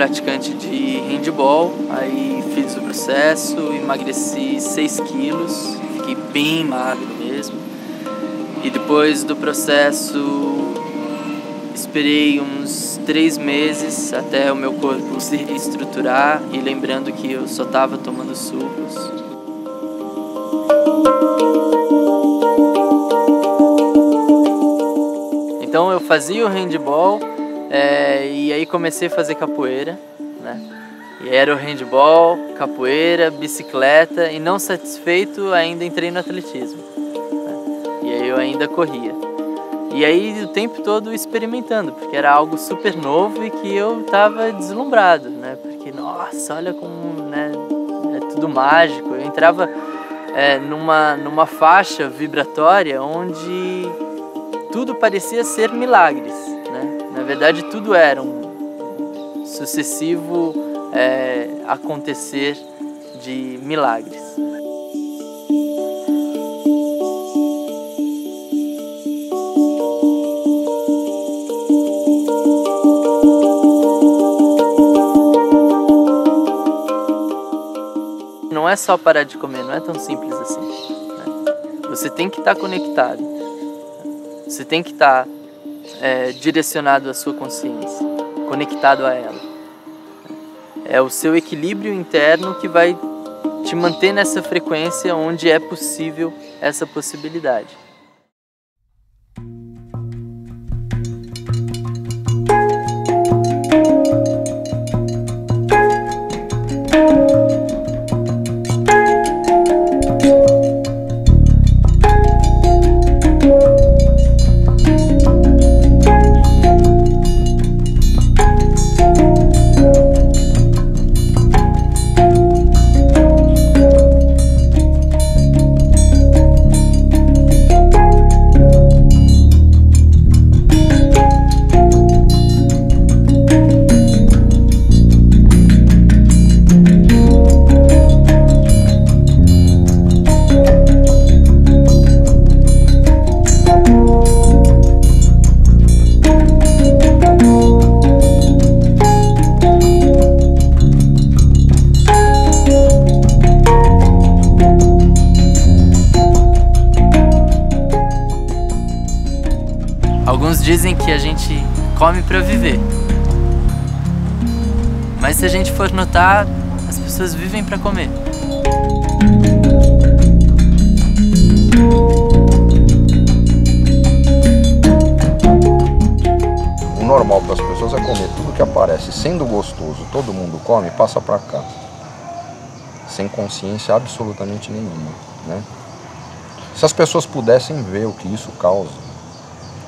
praticante de handball, aí fiz o processo, emagreci 6 quilos, fiquei bem magro mesmo. E depois do processo, esperei uns 3 meses até o meu corpo se reestruturar, e lembrando que eu só estava tomando sucos. Então eu fazia o handball e aí comecei a fazer capoeira, né? E era o handball, capoeira, bicicleta, e não satisfeito ainda entrei no atletismo, né? E aí eu ainda corria. E aí o tempo todo experimentando, porque era algo super novo e que eu estava deslumbrado, né? Porque, nossa, olha como, né, é tudo mágico. Eu entrava numa faixa vibratória onde tudo parecia ser milagres, né? Na verdade, tudo era um sucessivo acontecer de milagres. Não é só parar de comer, não é tão simples assim, né? Você tem que estar conectado. Você tem que estar direcionado à sua consciência, conectado a ela. É o seu equilíbrio interno que vai te manter nessa frequência onde é possível essa possibilidade. Alguns dizem que a gente come para viver, mas se a gente for notar, as pessoas vivem para comer. O normal para as pessoas é comer tudo que aparece, sendo gostoso, todo mundo come, passa para cá, sem consciência absolutamente nenhuma, né? Se as pessoas pudessem ver o que isso causa,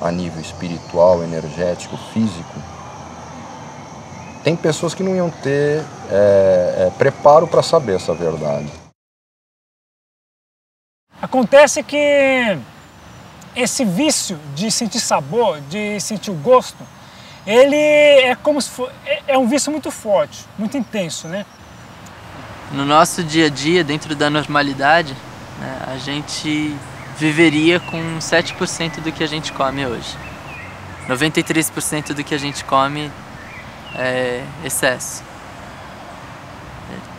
a nível espiritual, energético, físico, tem pessoas que não iam ter preparo para saber essa verdade. Acontece que esse vício de sentir sabor, de sentir o gosto, ele é como se for, é um vício muito forte, muito intenso, né? No nosso dia a dia, dentro da normalidade, né, a gente viveria com 7% do que a gente come hoje. 93% do que a gente come é excesso.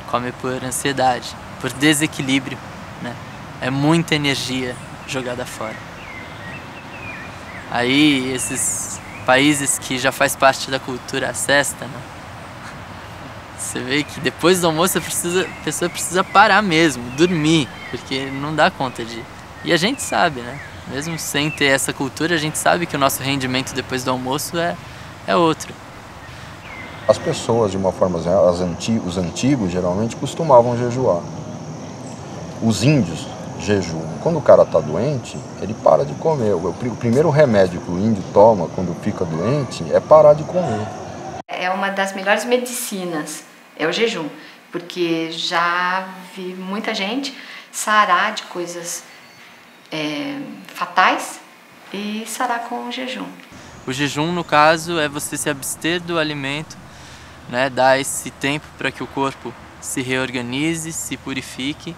Come por ansiedade, por desequilíbrio, né? É muita energia jogada fora. Aí esses países que já faz parte da cultura cesta, né? Você vê que depois do almoço a pessoa precisa parar mesmo, dormir, porque não dá conta de... E a gente sabe, né? Mesmo sem ter essa cultura, a gente sabe que o nosso rendimento depois do almoço é outro. As pessoas, de uma forma geral, os antigos geralmente costumavam jejuar. Os índios jejuam. Quando o cara está doente, ele para de comer. O primeiro remédio que o índio toma quando fica doente é parar de comer. É uma das melhores medicinas, é o jejum, porque já vi muita gente sarar de coisas fatais e sarar com o jejum. O jejum, no caso, é você se abster do alimento, né, dar esse tempo para que o corpo se reorganize, se purifique,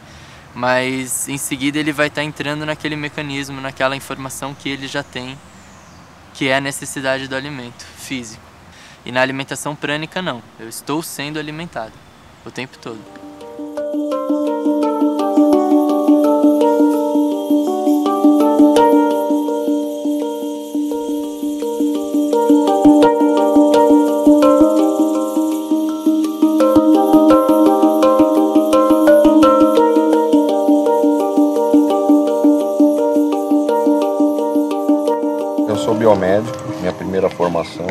mas em seguida ele vai estar entrando naquele mecanismo, naquela informação que ele já tem, que é a necessidade do alimento físico. E na alimentação prânica não, eu estou sendo alimentado o tempo todo. Eu sou biomédico, minha primeira formação,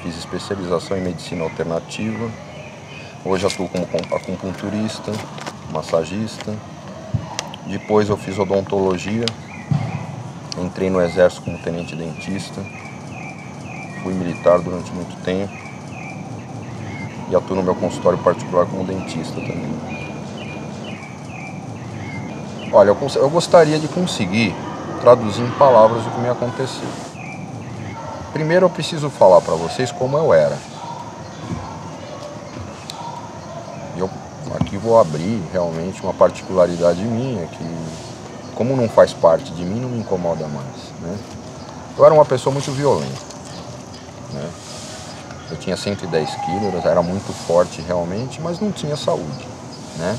fiz especialização em medicina alternativa, hoje atuo como acupunturista, massagista, depois eu fiz odontologia, entrei no exército como tenente dentista, fui militar durante muito tempo e atuo no meu consultório particular como dentista também. Olha, eu gostaria de conseguir traduzir em palavras o que me aconteceu. Primeiro eu preciso falar para vocês como eu era. Eu aqui vou abrir realmente uma particularidade minha que, como não faz parte de mim, não me incomoda mais, né? Eu era uma pessoa muito violenta, né? Eu tinha 110 quilos, era muito forte realmente, mas não tinha saúde, né?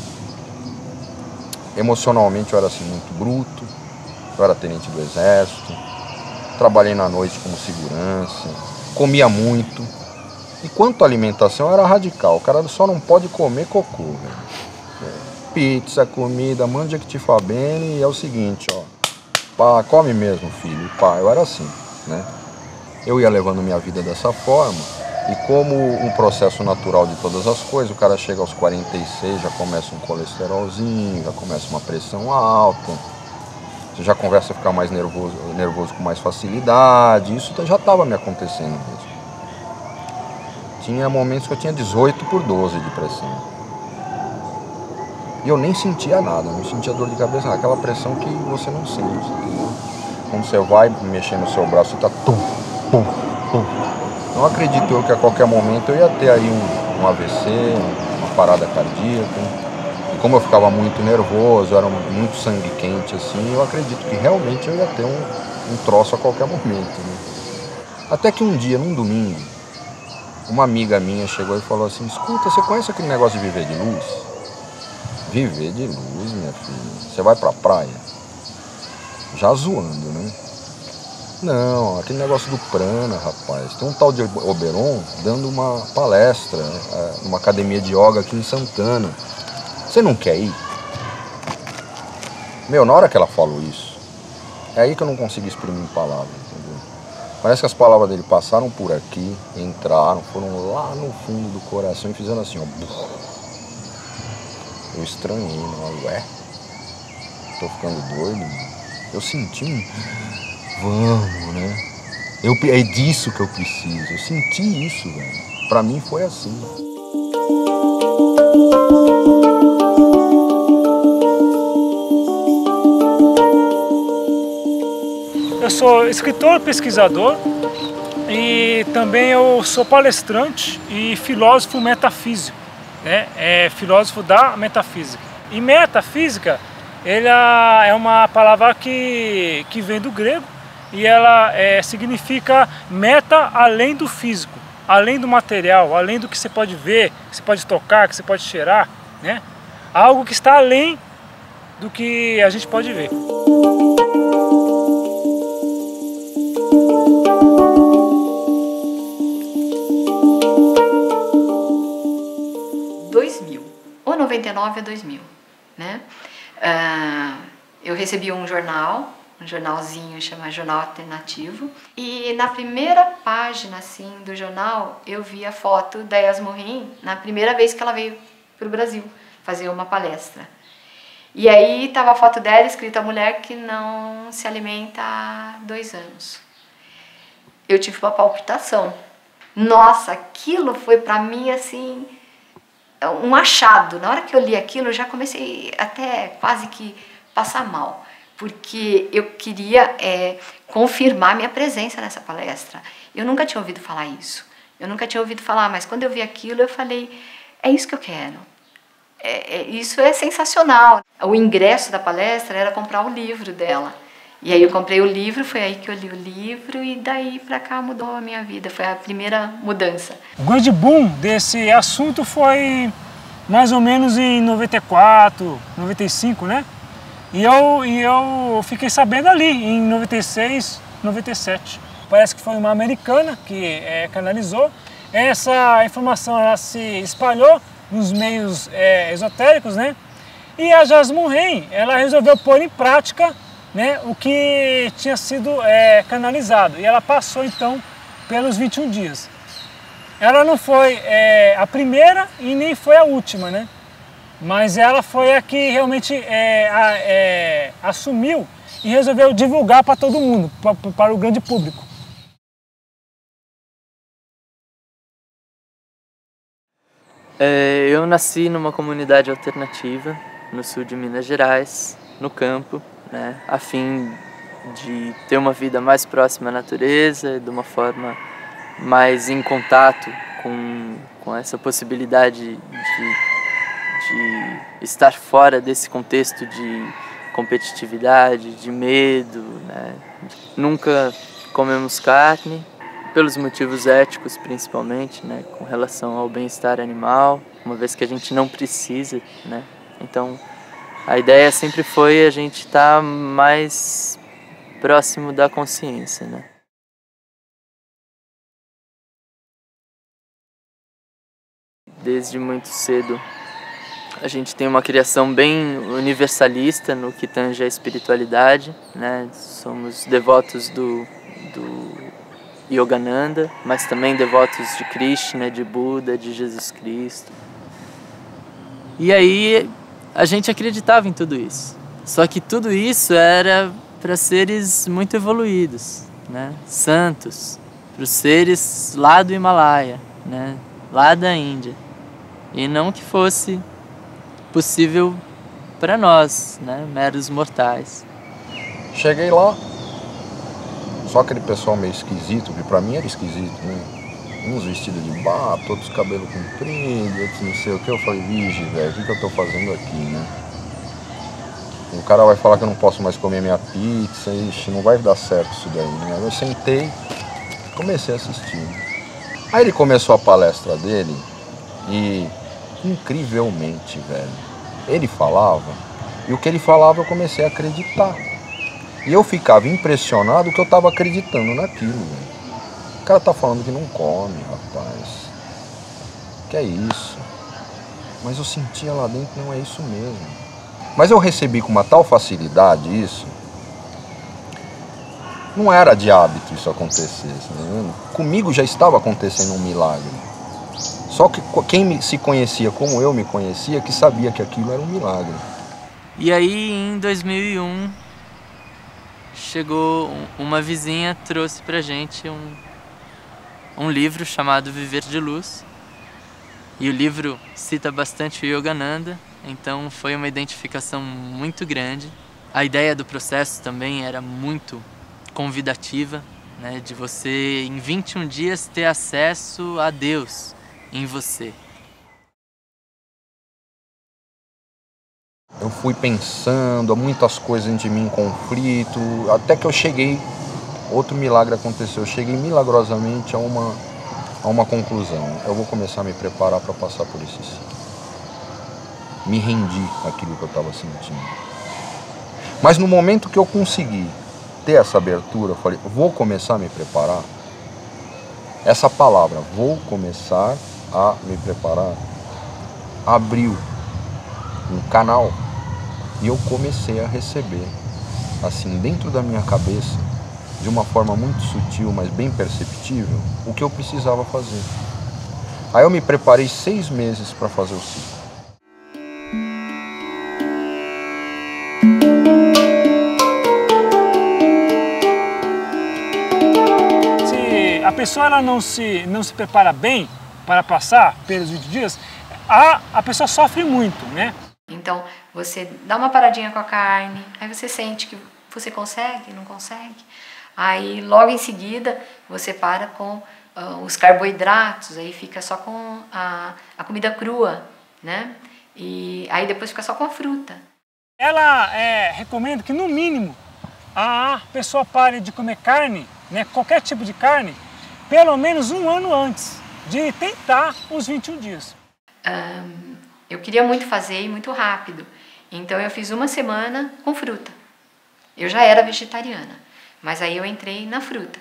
Emocionalmente eu era assim muito bruto. Eu era tenente do exército, trabalhei na noite como segurança, comia muito. E quanto à alimentação, eu era radical. O cara só não pode comer cocô, velho. Pizza, comida, mande que te fa bene, e é o seguinte, ó. Pá, come mesmo, filho. Pá, eu era assim, né? Eu ia levando minha vida dessa forma. E como um processo natural de todas as coisas, o cara chega aos 46, já começa um colesterolzinho, já começa uma pressão alta. Você já começa a ficar mais nervoso com mais facilidade. Isso já estava me acontecendo mesmo. Tinha momentos que eu tinha 18/12 de pressão. E eu nem sentia nada, não sentia dor de cabeça, aquela pressão que você não sente, entendeu? Quando você vai mexer no seu braço, você tá tum, pum, pum. Não acredito eu que a qualquer momento eu ia ter aí um AVC, uma parada cardíaca. E como eu ficava muito nervoso, eu era muito sangue quente assim, eu acredito que realmente eu ia ter um troço a qualquer momento, né? Até que um dia, num domingo, uma amiga minha chegou e falou assim: escuta, você conhece aquele negócio de viver de luz? Viver de luz, minha filha? Você vai pra praia? Já zoando, né? Não, aquele negócio do prana, rapaz. Tem um tal de Oberon dando uma palestra numa academia de yoga aqui em Santana. Você não quer ir? Meu, na hora que ela falou isso, é aí que eu não consigo exprimir em palavras, entendeu? Parece que as palavras dele passaram por aqui, entraram, foram lá no fundo do coração e fizeram assim, ó. Eu estranhei, não, ué, tô ficando doido, mano. Eu senti vamos, né? É disso que eu preciso, eu senti isso, velho. Pra mim foi assim. Eu sou escritor, pesquisador e também eu sou palestrante e filósofo metafísico, né? Filósofo da metafísica. E metafísica, ela é uma palavra que vem do grego e ela significa meta além do físico, além do material, além do que você pode ver, que você pode tocar, que você pode cheirar, né? Algo que está além do que a gente pode ver. Ou 99 a 2000, né? Eu recebi um jornalzinho chamado Jornal Alternativo, e na primeira página assim do jornal eu vi a foto da Yasmin na primeira vez que ela veio para o Brasil fazer uma palestra. E aí estava a foto dela escrita: a mulher que não se alimenta há 2 anos. Eu tive uma palpitação. Nossa, aquilo foi para mim assim um achado. Na hora que eu li aquilo, eu já comecei até quase que passar mal, porque eu queria confirmar minha presença nessa palestra. Eu nunca tinha ouvido falar isso, eu nunca tinha ouvido falar, mas quando eu vi aquilo, eu falei: é isso que eu quero, isso é sensacional. O ingresso da palestra era comprar o livro dela, E aí eu comprei o livro, foi aí que eu li o livro e daí pra cá mudou a minha vida, foi a primeira mudança. O grande boom desse assunto foi mais ou menos em 94, 95, né? E eu fiquei sabendo ali, em 96, 97. Parece que foi uma americana que canalizou. Essa informação ela se espalhou nos meios esotéricos, né? E a Jasmine Ren, ela resolveu pôr em prática, né, o que tinha sido canalizado. E ela passou então pelos 21 dias. Ela não foi a primeira e nem foi a última, né? Mas ela foi a que realmente assumiu e resolveu divulgar para todo mundo, para o grande público. Eu nasci numa comunidade alternativa no sul de Minas Gerais, no campo, né, a fim de ter uma vida mais próxima à natureza, de uma forma mais em contato com essa possibilidade de estar fora desse contexto de competitividade, de medo, né. Nunca comemos carne, pelos motivos éticos principalmente, né, com relação ao bem-estar animal, uma vez que a gente não precisa, né. Então a ideia sempre foi a gente estar mais próximo da consciência, né. Desde muito cedo a gente tem uma criação bem universalista no que tange a espiritualidade, né. Somos devotos do Yogananda, mas também devotos de Krishna, de Buda, de Jesus Cristo. E aí a gente acreditava em tudo isso. Só que tudo isso era para seres muito evoluídos, né? Santos, para os seres lá do Himalaia, né? Lá da Índia. E não que fosse possível para nós, né? Meros mortais. Cheguei lá, só aquele pessoal meio esquisito, que pra mim era esquisito, né? Uns vestidos de bato, outros cabelo comprido, outros não sei o que. Eu falei, vige, velho, o que eu tô fazendo aqui, né? O cara vai falar que eu não posso mais comer minha pizza, ixi, não vai dar certo isso daí, né? Eu sentei, comecei a assistir. Aí ele começou a palestra dele e, incrivelmente, velho, ele falava, e o que ele falava eu comecei a acreditar. E eu ficava impressionado que eu tava acreditando naquilo, velho. O cara tá falando que não come, rapaz. Que é isso? Mas eu sentia lá dentro, não é isso mesmo. Mas eu recebi com uma tal facilidade isso. Não era de hábito isso acontecesse, né? Comigo já estava acontecendo um milagre. Só que quem se conhecia como eu me conhecia, que sabia que aquilo era um milagre. E aí em 2001, chegou uma vizinha, trouxe pra gente um livro chamado Viver de Luz. E o livro cita bastante o Yogananda, então foi uma identificação muito grande. A ideia do processo também era muito convidativa, né, de você em 21 dias ter acesso a Deus em você. Eu fui pensando, muitas coisas dentro de mim em conflito, até que eu cheguei, outro milagre aconteceu, eu cheguei milagrosamente a uma conclusão. Eu vou começar a me preparar para passar por esse ciclo. Me rendi àquilo que eu estava sentindo. Mas no momento que eu consegui ter essa abertura, eu falei, vou começar a me preparar. Essa palavra, vou começar a me preparar, abriu um canal e eu comecei a receber, assim, dentro da minha cabeça, de uma forma muito sutil, mas bem perceptível, o que eu precisava fazer. Aí eu me preparei 6 meses para fazer o ciclo. Se a pessoa ela não se prepara bem para passar pelos 20 dias, a pessoa sofre muito, né? Então, você dá uma paradinha com a carne, aí você sente que você consegue, não consegue. Aí, logo em seguida, você para com os carboidratos, aí fica só com a comida crua, né? E aí depois fica só com a fruta. Ela recomenda que, no mínimo, a pessoa pare de comer carne, né, qualquer tipo de carne, pelo menos um ano antes de tentar os 21 dias. Eu queria muito fazer e muito rápido, então eu fiz uma semana com fruta. Eu já era vegetariana, mas aí eu entrei na fruta.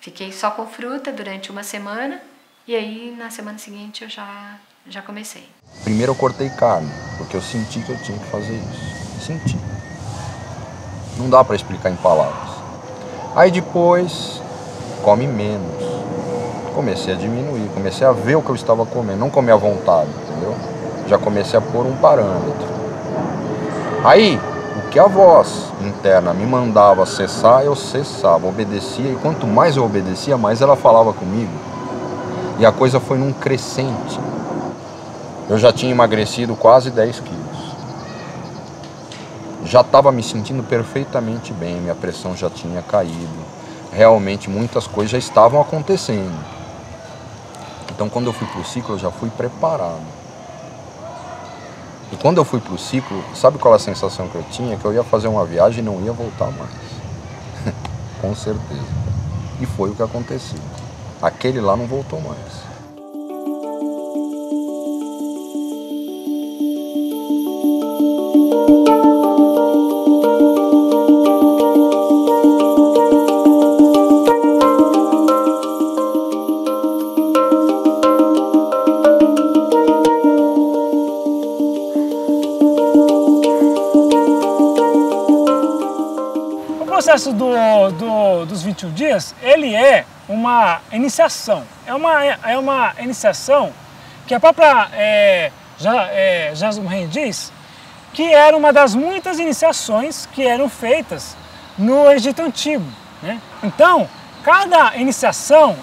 Fiquei só com fruta durante uma semana e aí na semana seguinte eu já comecei. Primeiro eu cortei carne, porque eu senti que eu tinha que fazer isso. Senti. Não dá para explicar em palavras. Aí depois, come menos. Comecei a diminuir, comecei a ver o que eu estava comendo, não comer à vontade, entendeu? Já comecei a pôr um parâmetro. Aí, o que a voz interna me mandava cessar, eu cessava, obedecia, e quanto mais eu obedecia, mais ela falava comigo. E a coisa foi num crescente. Eu já tinha emagrecido quase 10 quilos. Já estava me sentindo perfeitamente bem, minha pressão já tinha caído. Realmente muitas coisas já estavam acontecendo. Então quando eu fui para o ciclo, eu já fui preparado. E quando eu fui para o ciclo, sabe qual é a sensação que eu tinha? Que eu ia fazer uma viagem e não ia voltar mais. Com certeza. E foi o que aconteceu. Aquele lá não voltou mais. O processo dos 21 dias, ele é uma iniciação. É uma iniciação que a própria Jasmine diz que era uma das muitas iniciações que eram feitas no Egito Antigo, né? Então, cada iniciação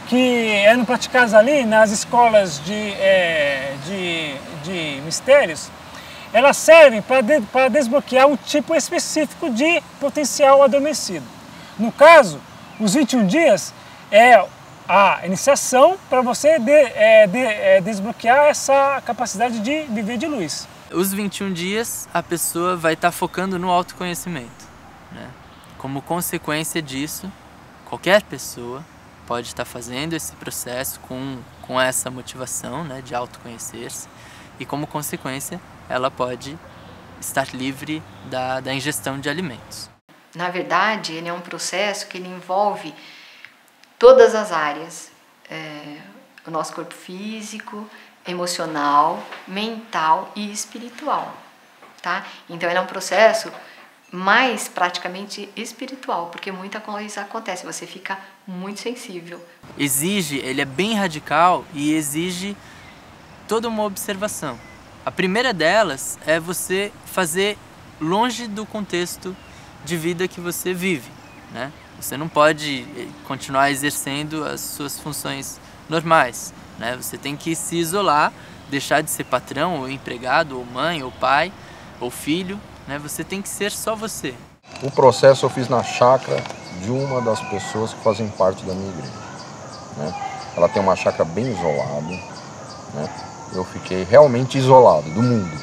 que eram praticadas ali nas escolas de mistérios, elas servem para desbloquear um tipo específico de potencial adormecido. No caso, os 21 dias é a iniciação para você desbloquear essa capacidade de viver de luz. Os 21 dias a pessoa vai estar focando no autoconhecimento, né? Como consequência disso, qualquer pessoa pode estar fazendo esse processo com essa motivação, né, de autoconhecer-se, e como consequência ela pode estar livre da ingestão de alimentos. Na verdade, ele é um processo que ele envolve todas as áreas, o nosso corpo físico, emocional, mental e espiritual, tá? Então ele é um processo mais praticamente espiritual, porque muita coisa acontece, você fica muito sensível. Ele é bem radical e exige toda uma observação. A primeira delas é você fazer longe do contexto de vida que você vive, né? Você não pode continuar exercendo as suas funções normais, né? Você tem que se isolar, deixar de ser patrão, ou empregado, ou mãe, ou pai, ou filho, né? Você tem que ser só você. O processo eu fiz na chácara de uma das pessoas que fazem parte da minha igreja, né? Ela tem uma chácara bem isolada, né? Eu fiquei realmente isolado do mundo,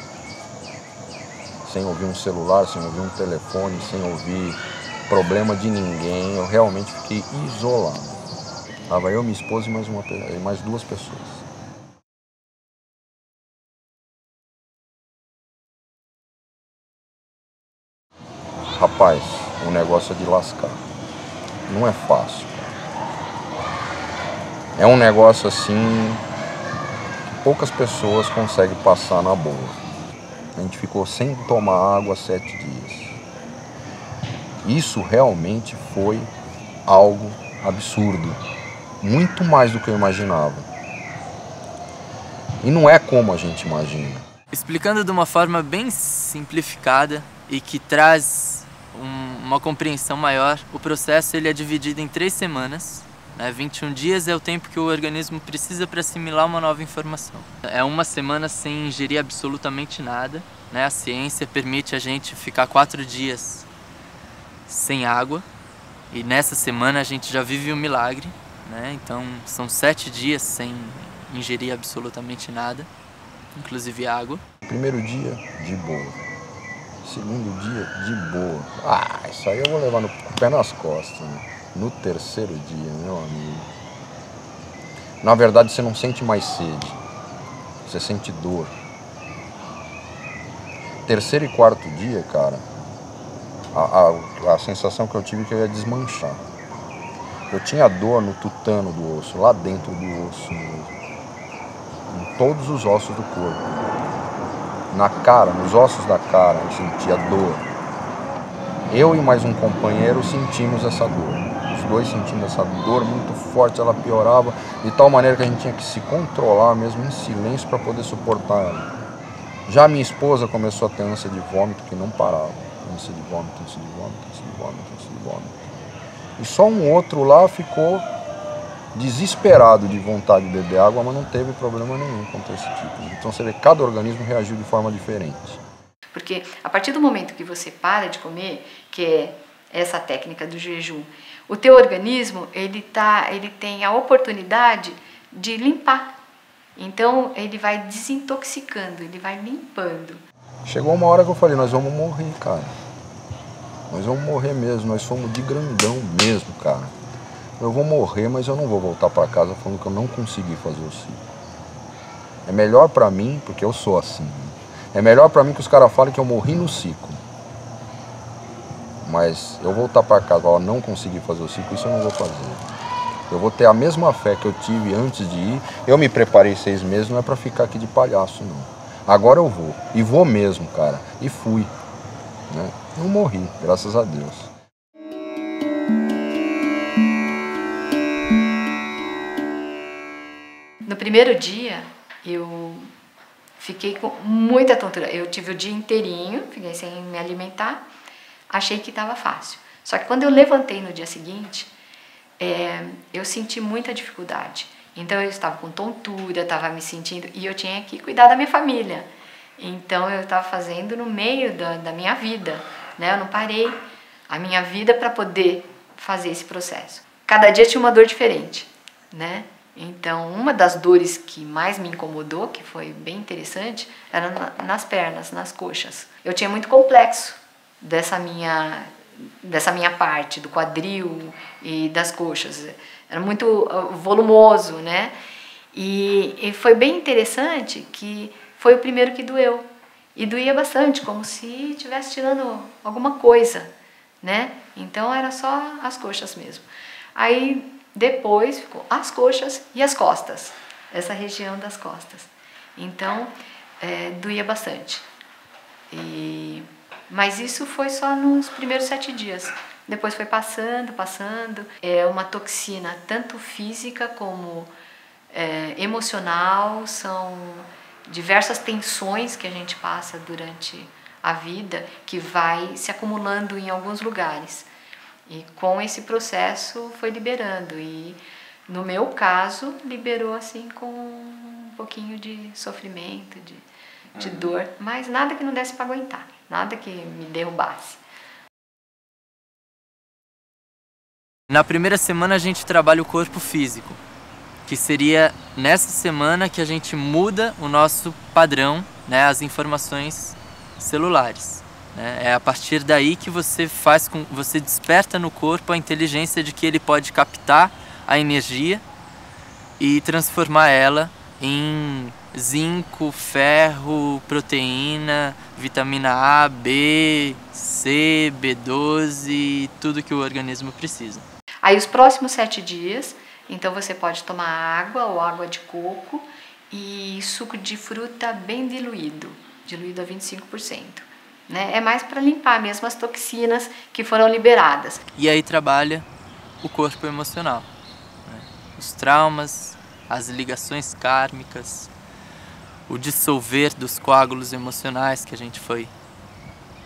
sem ouvir um celular, sem ouvir um telefone, sem ouvir problema de ninguém. Eu realmente fiquei isolado. Estava eu, minha esposa e mais duas pessoas. Rapaz, o negócio é de lascar. Não é fácil. É um negócio assim, poucas pessoas conseguem passar na boa. A gente ficou sem tomar água 7 dias. Isso realmente foi algo absurdo. Muito mais do que eu imaginava. E não é como a gente imagina. Explicando de uma forma bem simplificada e que traz uma compreensão maior, o processo ele é dividido em 3 semanas. 21 dias é o tempo que o organismo precisa para assimilar uma nova informação. É uma semana sem ingerir absolutamente nada, né? A ciência permite a gente ficar 4 dias sem água e nessa semana a gente já vive um milagre, né? Então são 7 dias sem ingerir absolutamente nada, inclusive água. Primeiro dia, de boa. Segundo dia, de boa. Ah, isso aí eu vou levar no pé nas costas, né? No terceiro dia, meu amigo. Na verdade, você não sente mais sede. Você sente dor. Terceiro e quarto dia, cara, a sensação que eu tive é que eu ia desmanchar. Eu tinha dor no tutano do osso, lá dentro do osso mesmo. Em todos os ossos do corpo. Na cara, nos ossos da cara, eu sentia dor. Eu e mais um companheiro sentimos essa dor. Os dois sentindo essa dor muito forte, ela piorava de tal maneira que a gente tinha que se controlar mesmo em silêncio para poder suportar ela. Já minha esposa começou a ter ânsia de vômito que não parava. Ânsia de vômito, ânsia de vômito, ânsia de vômito, ânsia de vômito. E só um outro lá ficou desesperado de vontade de beber água, mas não teve problema nenhum contra esse tipo. Então você vê que cada organismo reagiu de forma diferente. Porque a partir do momento que você para de comer, que é essa técnica do jejum, o teu organismo ele tem a oportunidade de limpar. Então ele vai desintoxicando, ele vai limpando. Chegou uma hora que eu falei, nós vamos morrer, cara. Nós vamos morrer mesmo, nós fomos de grandão mesmo, cara. Eu vou morrer, mas eu não vou voltar para casa falando que eu não consegui fazer o ciclo. É melhor para mim, porque eu sou assim. É melhor para mim que os caras falem que eu morri no ciclo. Mas eu voltar para casa e falar, não consegui fazer o ciclo, isso eu não vou fazer. Eu vou ter a mesma fé que eu tive antes de ir. Eu me preparei 6 meses, não é para ficar aqui de palhaço, não. Agora eu vou. E vou mesmo, cara. E fui. Né? Não morri, graças a Deus. No primeiro dia, eu fiquei com muita tontura. Eu tive o dia inteirinho, fiquei sem me alimentar. Achei que estava fácil. Só que quando eu levantei no dia seguinte, eu senti muita dificuldade. Então eu estava com tontura, estava me sentindo... E eu tinha que cuidar da minha família. Então eu estava fazendo no meio da minha vida, né? Eu não parei a minha vida para poder fazer esse processo. Cada dia tinha uma dor diferente, né? Então uma das dores que mais me incomodou, que foi bem interessante, era nas pernas, nas coxas. Eu tinha muito complexo dessa minha parte, do quadril e das coxas. Era muito volumoso, né? E foi bem interessante que foi o primeiro que doeu. E doía bastante, como se estivesse tirando alguma coisa, né? Então era só as coxas mesmo. Aí depois ficou as coxas e as costas, essa região das costas. Então doía bastante. Mas isso foi só nos primeiros 7 dias. Depois foi passando. É uma toxina tanto física como emocional, são diversas tensões que a gente passa durante a vida que vai se acumulando em alguns lugares. E com esse processo foi liberando. E no meu caso, liberou assim com um pouquinho de sofrimento, de dor, mas nada que não desse para aguentar, nada que me derrubasse. Na primeira semana a gente trabalha o corpo físico, que seria nessa semana que a gente muda o nosso padrão, né, as informações celulares. Né? É a partir daí que você desperta no corpo a inteligência de que ele pode captar a energia e transformar ela em zinco, ferro, proteína, vitamina A, B, C, B12, tudo que o organismo precisa. Aí os próximos 7 dias, então você pode tomar água ou água de coco e suco de fruta bem diluído a 25%. Né? É mais para limpar mesmo as toxinas que foram liberadas. E aí trabalha o corpo emocional, né? Os traumas, as ligações kármicas, o dissolver dos coágulos emocionais que a gente foi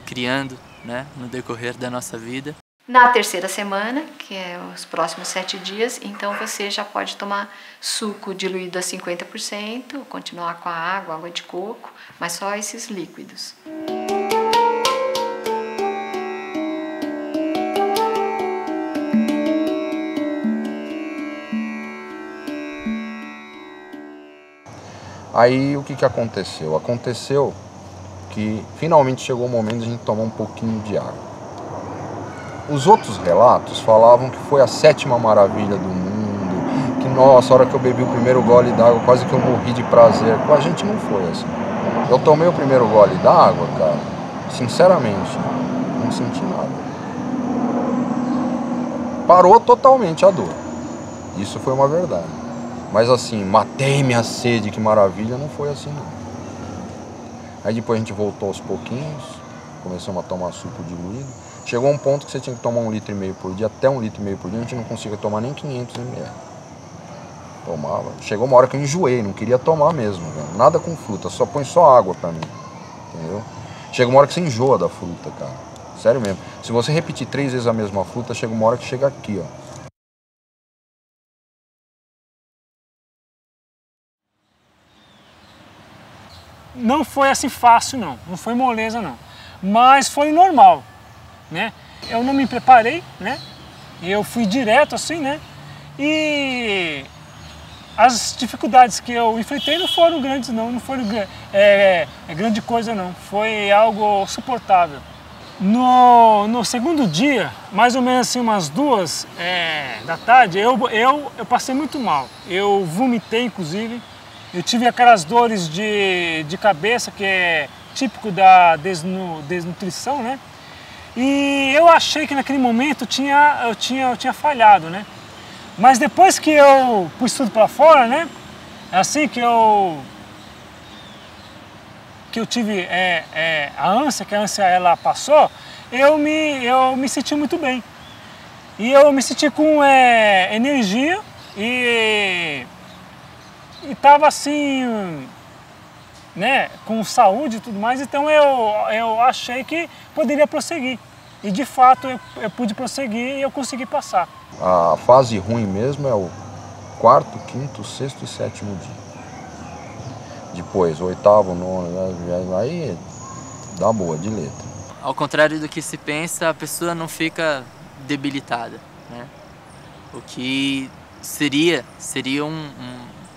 criando, né, no decorrer da nossa vida. Na terceira semana, que é os próximos 7 dias, então você já pode tomar suco diluído a 50%, continuar com a água de coco, mas só esses líquidos. Aí o que aconteceu? Aconteceu que finalmente chegou o momento de a gente tomar um pouquinho de água. Os outros relatos falavam que foi a 7ª maravilha do mundo, que nossa, a hora que eu bebi o primeiro gole d'água quase que eu morri de prazer. Com a gente não foi assim. Eu tomei o primeiro gole d'água, cara, sinceramente, não senti nada. Parou totalmente a dor. Isso foi uma verdade. Mas assim, matei minha sede, que maravilha, não foi assim não. Aí depois a gente voltou aos pouquinhos, começamos a tomar suco diluído. Chegou um ponto que você tinha que tomar 1,5 litro por dia, até 1,5 litro por dia, a gente não conseguia tomar nem 500 ml. Tomava. Chegou uma hora que eu enjoei, não queria tomar mesmo, velho. Nada com fruta, só põe só água pra mim, entendeu? Chega uma hora que você enjoa da fruta, cara. Sério mesmo. Se você repetir 3 vezes a mesma fruta, chega uma hora que chega aqui, ó. Não foi assim fácil não, não foi moleza não, mas foi normal, né? Eu não me preparei, né? Eu fui direto assim, né? E as dificuldades que eu enfrentei não foram grandes não, não foram grande coisa não, foi algo suportável. No segundo dia, mais ou menos assim umas 2 da tarde, eu passei muito mal, eu vomitei inclusive. Eu tive aquelas dores de cabeça que é típico da desnutrição, né? E eu achei que naquele momento eu tinha falhado, né? Mas depois que eu pus tudo para fora, né? Assim que eu tive a ânsia, que a ânsia ela passou, eu me senti muito bem. E eu me senti com energia e estava assim, né, com saúde e tudo mais, então eu achei que poderia prosseguir. E de fato eu pude prosseguir e eu consegui passar. A fase ruim mesmo é o 4º, 5º, 6º e 7º dia. Depois, 8º, 9º, aí dá boa, de letra. Ao contrário do que se pensa, a pessoa não fica debilitada, né? O que seria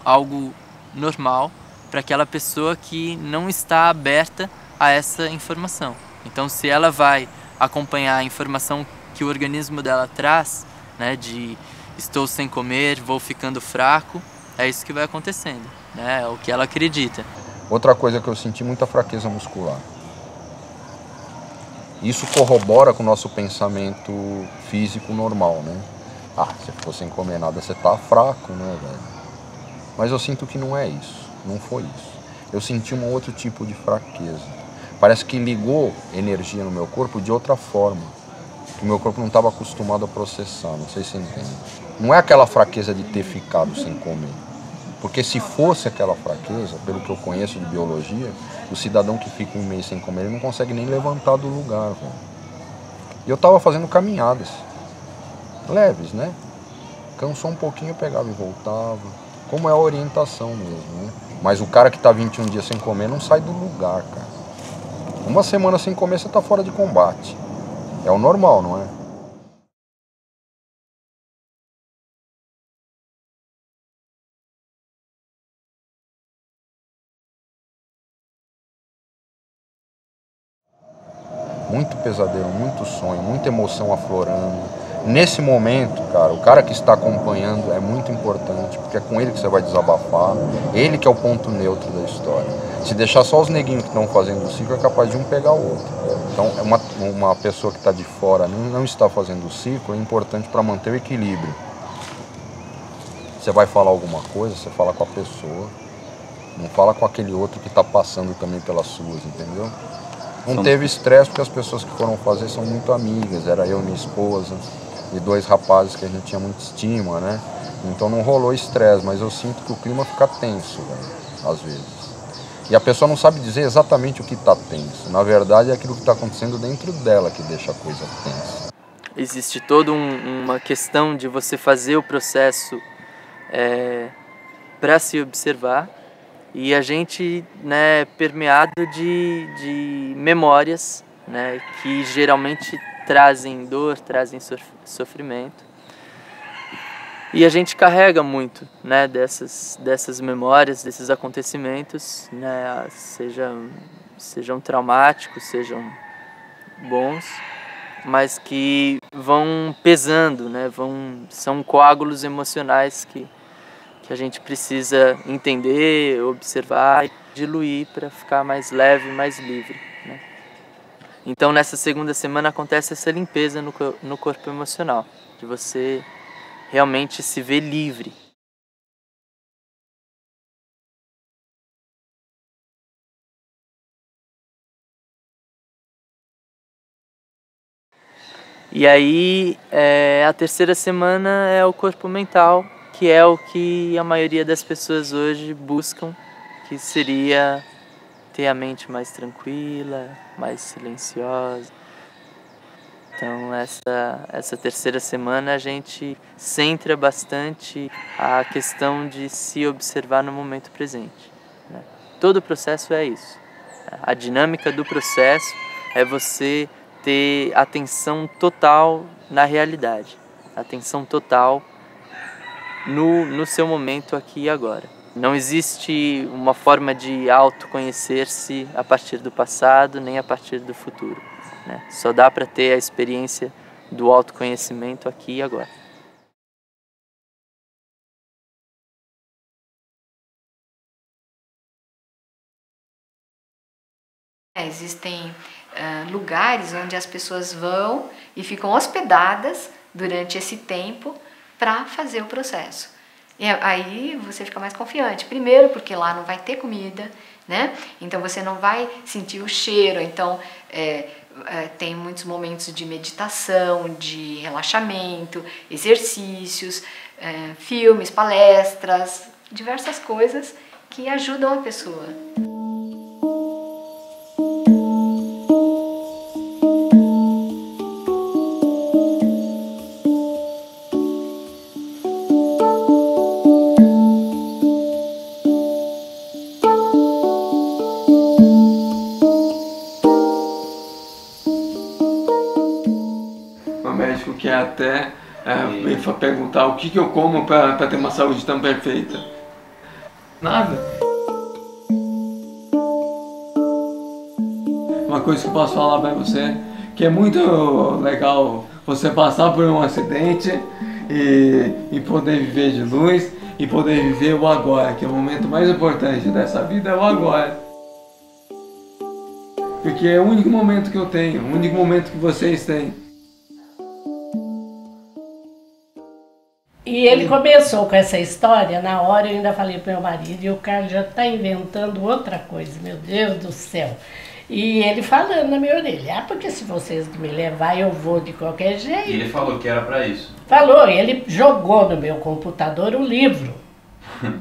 algo normal para aquela pessoa que não está aberta a essa informação. Então, se ela vai acompanhar a informação que o organismo dela traz, né, de estou sem comer, vou ficando fraco, é isso que vai acontecendo, né, é o que ela acredita. Outra coisa que eu senti, muita fraqueza muscular. Isso corrobora com o nosso pensamento físico normal, né? Ah, se ficou sem comer nada, você tá fraco, né, velho? Mas eu sinto que não é isso, não foi isso. Eu senti um outro tipo de fraqueza. Parece que ligou energia no meu corpo de outra forma, que o meu corpo não estava acostumado a processar, não sei se você entende. Não é aquela fraqueza de ter ficado sem comer. Porque se fosse aquela fraqueza, pelo que eu conheço de biologia, o cidadão que fica 1 mês sem comer, ele não consegue nem levantar do lugar, velho. E eu estava fazendo caminhadas, leves, né? Cansou um pouquinho, eu pegava e voltava. Como é a orientação mesmo, né? Mas o cara que tá 21 dias sem comer não sai do lugar, cara. 1 semana sem comer, você tá fora de combate. É o normal, não é? Muito pesadelo, muito sonho, muita emoção aflorando. Nesse momento, cara, o cara que está acompanhando é muito importante, porque é com ele que você vai desabafar, ele que é o ponto neutro da história. Se deixar só os neguinhos que estão fazendo o ciclo, é capaz de um pegar o outro. Então, uma pessoa que está de fora, não está fazendo o ciclo, é importante para manter o equilíbrio. Você vai falar alguma coisa, você fala com a pessoa, não fala com aquele outro que está passando também pelas suas, entendeu? Não teve estresse porque as pessoas que foram fazer são muito amigas, era eu e minha esposa, e 2 rapazes que a gente tinha muita estima, né? Então não rolou estresse, mas eu sinto que o clima fica tenso, velho, às vezes. E a pessoa não sabe dizer exatamente o que está tenso. Na verdade é aquilo que está acontecendo dentro dela que deixa a coisa tensa. Existe toda uma questão de você fazer o processo para se observar. E a gente, né, permeado de memórias, né, que geralmente trazem dor, trazem sofrimento. E a gente carrega muito, né, dessas memórias, desses acontecimentos, né, sejam traumáticos, sejam bons, mas que vão pesando, né? São coágulos emocionais que a gente precisa entender, observar e diluir para ficar mais leve, mais livre, né? Então nessa segunda semana acontece essa limpeza no corpo emocional, de você realmente se ver livre. E aí a terceira semana é o corpo mental, que é o que a maioria das pessoas hoje buscam, que seria ter a mente mais tranquila, mais silenciosa. Então essa terceira semana a gente centra bastante a questão de se observar no momento presente, né? Todo o processo é isso. A dinâmica do processo é você ter atenção total na realidade, atenção total no seu momento aqui e agora. Não existe uma forma de autoconhecer-se a partir do passado nem a partir do futuro, né? Só dá para ter a experiência do autoconhecimento aqui e agora. Existem lugares onde as pessoas vão e ficam hospedadas durante esse tempo para fazer o processo. E aí você fica mais confiante. Primeiro, porque lá não vai ter comida, né? Então você não vai sentir o cheiro. Então tem muitos momentos de meditação, de relaxamento, exercícios, filmes, palestras, diversas coisas que ajudam a pessoa. Médico que até vem perguntar o que eu como para ter uma saúde tão perfeita. Nada. Uma coisa que eu posso falar para você, que é muito legal você passar por um acidente e poder viver de luz e poder viver o agora, que é o momento mais importante dessa vida, é o agora. Porque é o único momento que eu tenho, o único momento que vocês têm. E ele começou com essa história, na hora eu ainda falei para meu marido, e o Carlos já está inventando outra coisa, meu Deus do céu. E ele falando na minha orelha, porque se vocês me levarem eu vou de qualquer jeito. E ele falou que era para isso? Falou, ele jogou no meu computador o livro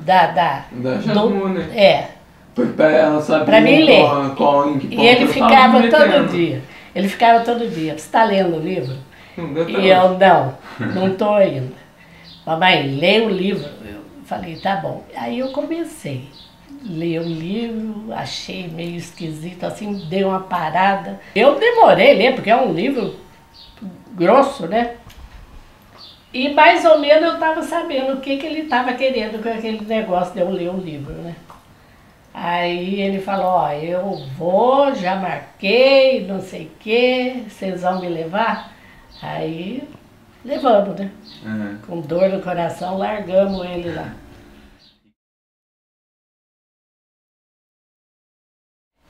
Da Jamu, né? Para mim ler. E ele ficava todo dia, você está lendo o livro? E eu, não estou ainda. Mamãe, lê o livro. Eu falei, tá bom. Aí eu comecei a ler o livro, achei meio esquisito, assim, dei uma parada. Eu demorei a ler, porque é um livro grosso, né? E mais ou menos eu estava sabendo o que ele estava querendo com aquele negócio de eu ler o livro, né? Aí ele falou, eu vou, já marquei, não sei o quê, vocês vão me levar? Aí levamos, né? Uhum. Com dor no coração, largamos ele lá.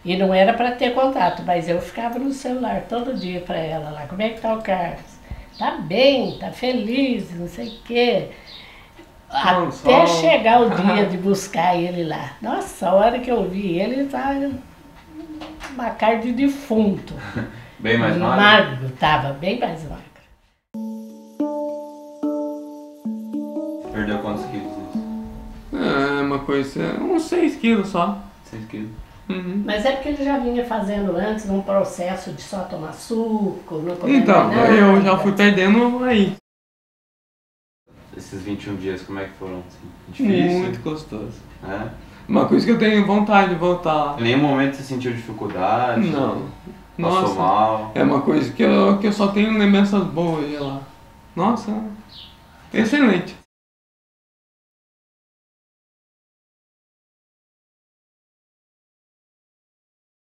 E não era para ter contato, mas eu ficava no celular todo dia para ela lá. Como é que tá o Carlos? Tá bem, tá feliz, não sei o quê. Até chegar o dia de buscar ele lá. Nossa, a hora que eu vi ele, tava uma cara de defunto. Bem mais magro? Magro, tava bem mais magro. Perdeu quantos quilos? Uma coisa, uns 6 quilos só. 6 quilos. Uhum. Mas é porque ele já vinha fazendo antes um processo de só tomar suco, não comer então, nada. Eu já fui perdendo aí. Esses 21 dias, como é que foram? Assim? Difícil? Muito gostoso. É? Uma coisa que eu tenho vontade de voltar lá. Em nenhum momento você sentiu dificuldade? Não. Passou mal? É uma coisa que eu só tenho lembranças boas de lá. Nossa, excelente.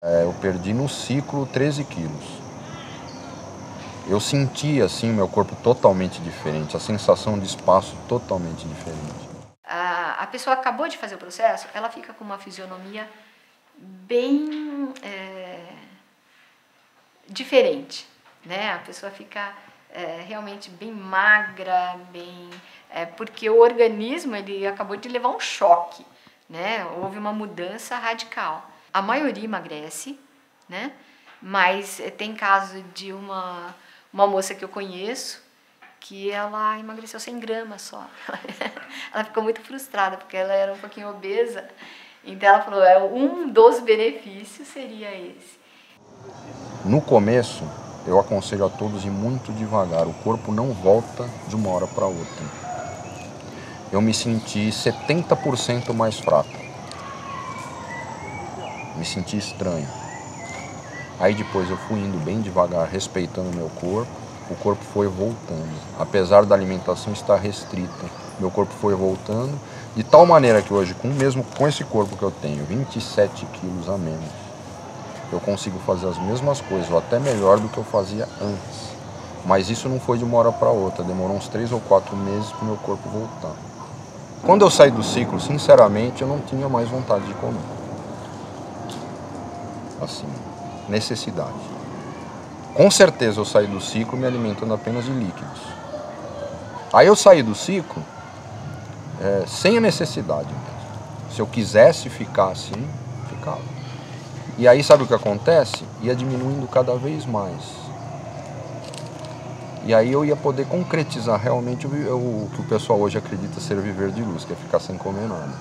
Eu perdi no ciclo 13 quilos. Eu senti assim meu corpo totalmente diferente, a sensação de espaço totalmente diferente. A pessoa acabou de fazer o processo, ela fica com uma fisionomia bem diferente, né? A pessoa fica realmente bem magra, porque o organismo ele acabou de levar um choque, né? Houve uma mudança radical. A maioria emagrece, né? Mas tem caso de uma moça que eu conheço que ela emagreceu 100 gramas só. Ela ficou muito frustrada porque ela era um pouquinho obesa. Então ela falou, um dos benefícios seria esse. No começo, eu aconselho a todos ir muito devagar. O corpo não volta de uma hora para outra. Eu me senti 70% mais fraco. Me senti estranho. Aí depois eu fui indo bem devagar, respeitando o meu corpo. O corpo foi voltando. Apesar da alimentação estar restrita, meu corpo foi voltando. De tal maneira que hoje, mesmo com esse corpo que eu tenho, 27 quilos a menos, eu consigo fazer as mesmas coisas, ou até melhor do que eu fazia antes. Mas isso não foi de uma hora para outra, demorou uns 3 ou 4 meses para o meu corpo voltar. Quando eu saí do ciclo, sinceramente, eu não tinha mais vontade de comer. Assim, necessidade. Com certeza eu saí do ciclo me alimentando apenas de líquidos. Aí eu saí do ciclo sem a necessidade mesmo. Se eu quisesse ficar assim, ficava. E aí sabe o que acontece? Ia diminuindo cada vez mais. E aí eu ia poder concretizar realmente o que o pessoal hoje acredita ser viver de luz, que é ficar sem comer nada.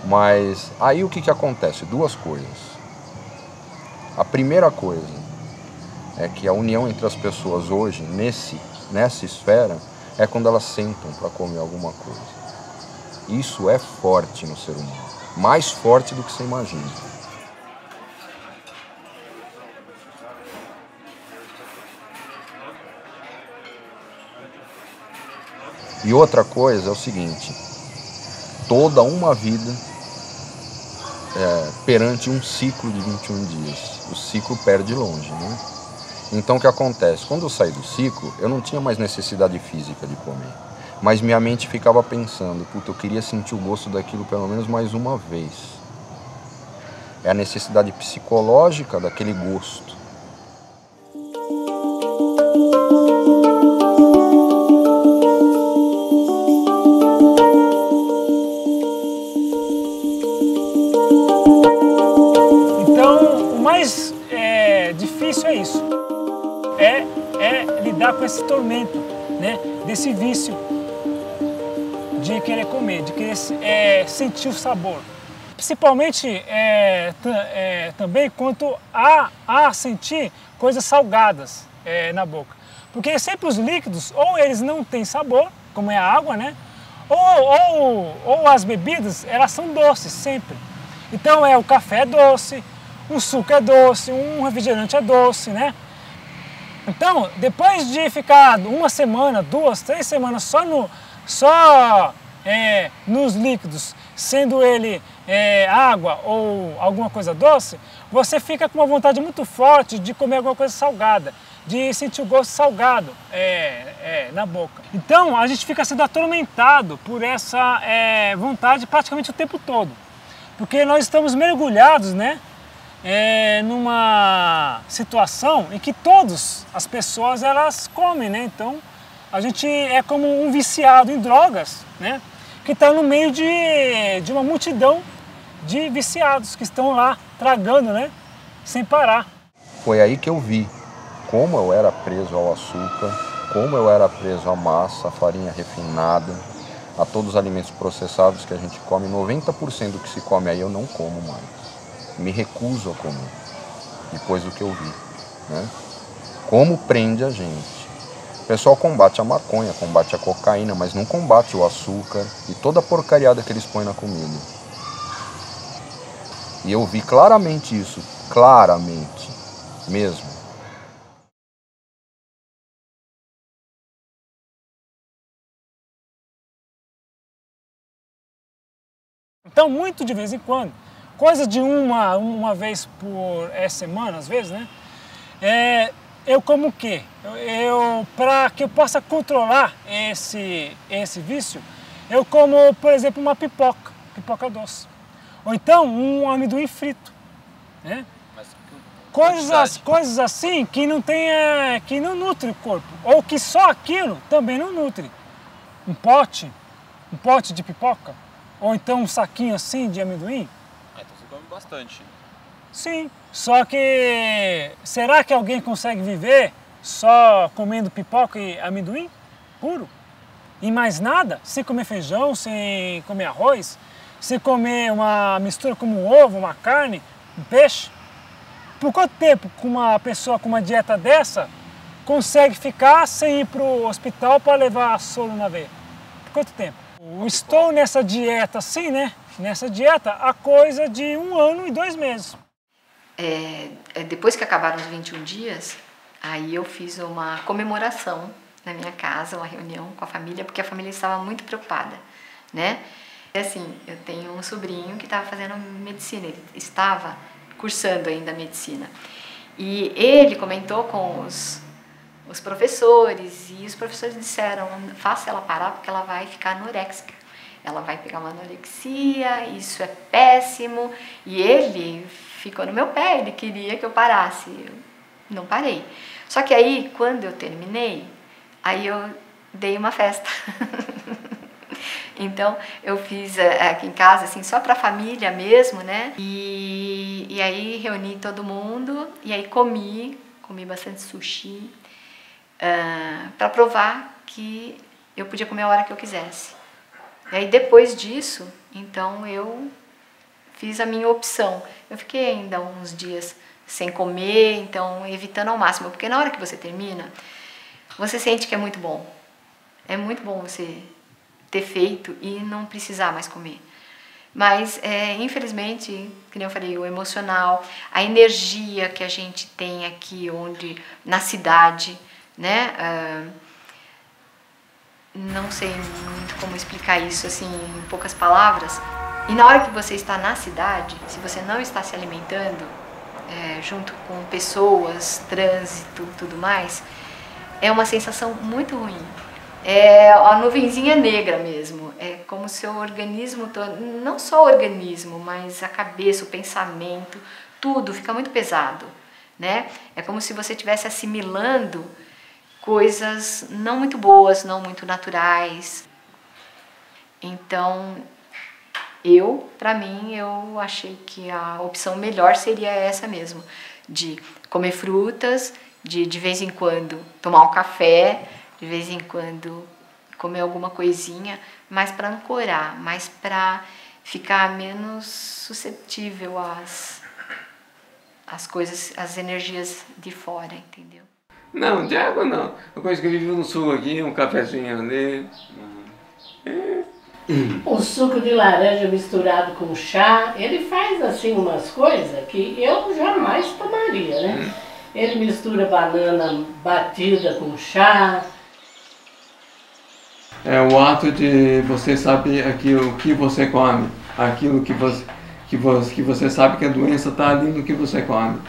Mas aí o que acontece? Duas coisas. A primeira coisa é que a união entre as pessoas hoje, nessa esfera, é quando elas sentam para comer alguma coisa. Isso é forte no ser humano. Mais forte do que você imagina. E outra coisa é o seguinte, toda uma vida perante um ciclo de 21 dias. O ciclo perde longe, né? Então o que acontece? Quando eu saí do ciclo, eu não tinha mais necessidade física de comer. Mas minha mente ficava pensando, puta, eu queria sentir o gosto daquilo pelo menos mais uma vez. É a necessidade psicológica daquele gosto. Então, o mais difícil é isso. É lidar com esse tormento, né? Desse vício de querer comer, de querer sentir o sabor. Principalmente também quanto a sentir coisas salgadas na boca. Porque sempre os líquidos, ou eles não têm sabor, como é a água, né? Ou as bebidas, elas são doces, sempre. Então o café é doce, o suco é doce, um refrigerante é doce, né? Então, depois de ficar uma semana, 2, 3 semanas só nos líquidos, sendo ele água ou alguma coisa doce, você fica com uma vontade muito forte de comer alguma coisa salgada, de sentir o gosto salgado na boca. Então, a gente fica sendo atormentado por essa vontade praticamente o tempo todo, porque nós estamos mergulhados, né? Numa situação em que todas as pessoas elas comem, né? Então a gente é como um viciado em drogas, né? Que está no meio de uma multidão de viciados que estão lá tragando, né? Sem parar. Foi aí que eu vi como eu era preso ao açúcar, como eu era preso à massa, à farinha refinada, a todos os alimentos processados que a gente come. 90% do que se come aí eu não como mais. Me recuso a comer, depois do que eu vi, né? Como prende a gente. O pessoal combate a maconha, combate a cocaína, mas não combate o açúcar e toda a porcariada que eles põem na comida. E eu vi claramente isso, claramente, mesmo. Então, muito de vez em quando coisa de uma vez por semana, às vezes, né? Eu como o quê? Para que eu possa controlar esse vício, eu como, por exemplo, uma pipoca doce. Ou então um amendoim frito, né? Coisas assim que não nutre o corpo, ou que só aquilo também não nutre. Um pote de pipoca, ou então um saquinho assim de amendoim. Então você come bastante. Sim, só que será que alguém consegue viver só comendo pipoca e amendoim puro? E mais nada? Sem comer feijão, sem comer arroz, sem comer uma mistura como um ovo, uma carne, um peixe? Por quanto tempo uma pessoa com uma dieta dessa consegue ficar sem ir para o hospital para levar soro na veia? Por quanto tempo? Eu estou nessa dieta assim, né? Nessa dieta há coisa de 1 ano e 2 meses. Depois que acabaram os 21 dias, aí eu fiz uma comemoração na minha casa, uma reunião com a família, porque a família estava muito preocupada, né? E assim, eu tenho um sobrinho que estava fazendo medicina, ele estava cursando ainda medicina. E ele comentou com os professores, e os professores disseram, faça ela parar porque ela vai ficar anoréxica. Ela vai pegar uma anorexia, isso é péssimo. E ele ficou no meu pé, ele queria que eu parasse. Eu não parei. Só que aí, quando eu terminei, aí eu dei uma festa. Então, eu fiz aqui em casa, assim, só para a família mesmo, né? E aí reuni todo mundo, e aí comi bastante sushi, para provar que eu podia comer a hora que eu quisesse. E aí depois disso, então eu fiz a minha opção. Eu fiquei ainda uns dias sem comer, então evitando ao máximo, porque na hora que você termina, você sente que é muito bom. É muito bom você ter feito e não precisar mais comer. Mas, infelizmente, como eu falei, o emocional, a energia que a gente tem aqui na cidade, né? Não sei muito como explicar isso assim em poucas palavras. E na hora que você está na cidade, se você não está se alimentando junto com pessoas, trânsito, tudo mais, é uma sensação muito ruim. A nuvenzinha negra mesmo, é como se o organismo todo, não só o organismo, mas a cabeça, o pensamento, tudo fica muito pesado, né? É como se você estivesse assimilando coisas não muito boas, não muito naturais. Então, para mim, eu achei que a opção melhor seria essa mesmo, de comer frutas, de vez em quando tomar um café, de vez em quando comer alguma coisinha, mais para ancorar, mais para ficar menos suscetível às coisas, às energias de fora, entendeu? Não, de água não. Uma coisa que eu vivi no sul aqui, um cafezinho ali. O suco de laranja misturado com chá, ele faz assim umas coisas que eu jamais tomaria, né? Ele mistura banana batida com chá. É o ato de você saber aquilo que você come, aquilo que você sabe que a doença está ali no que você come.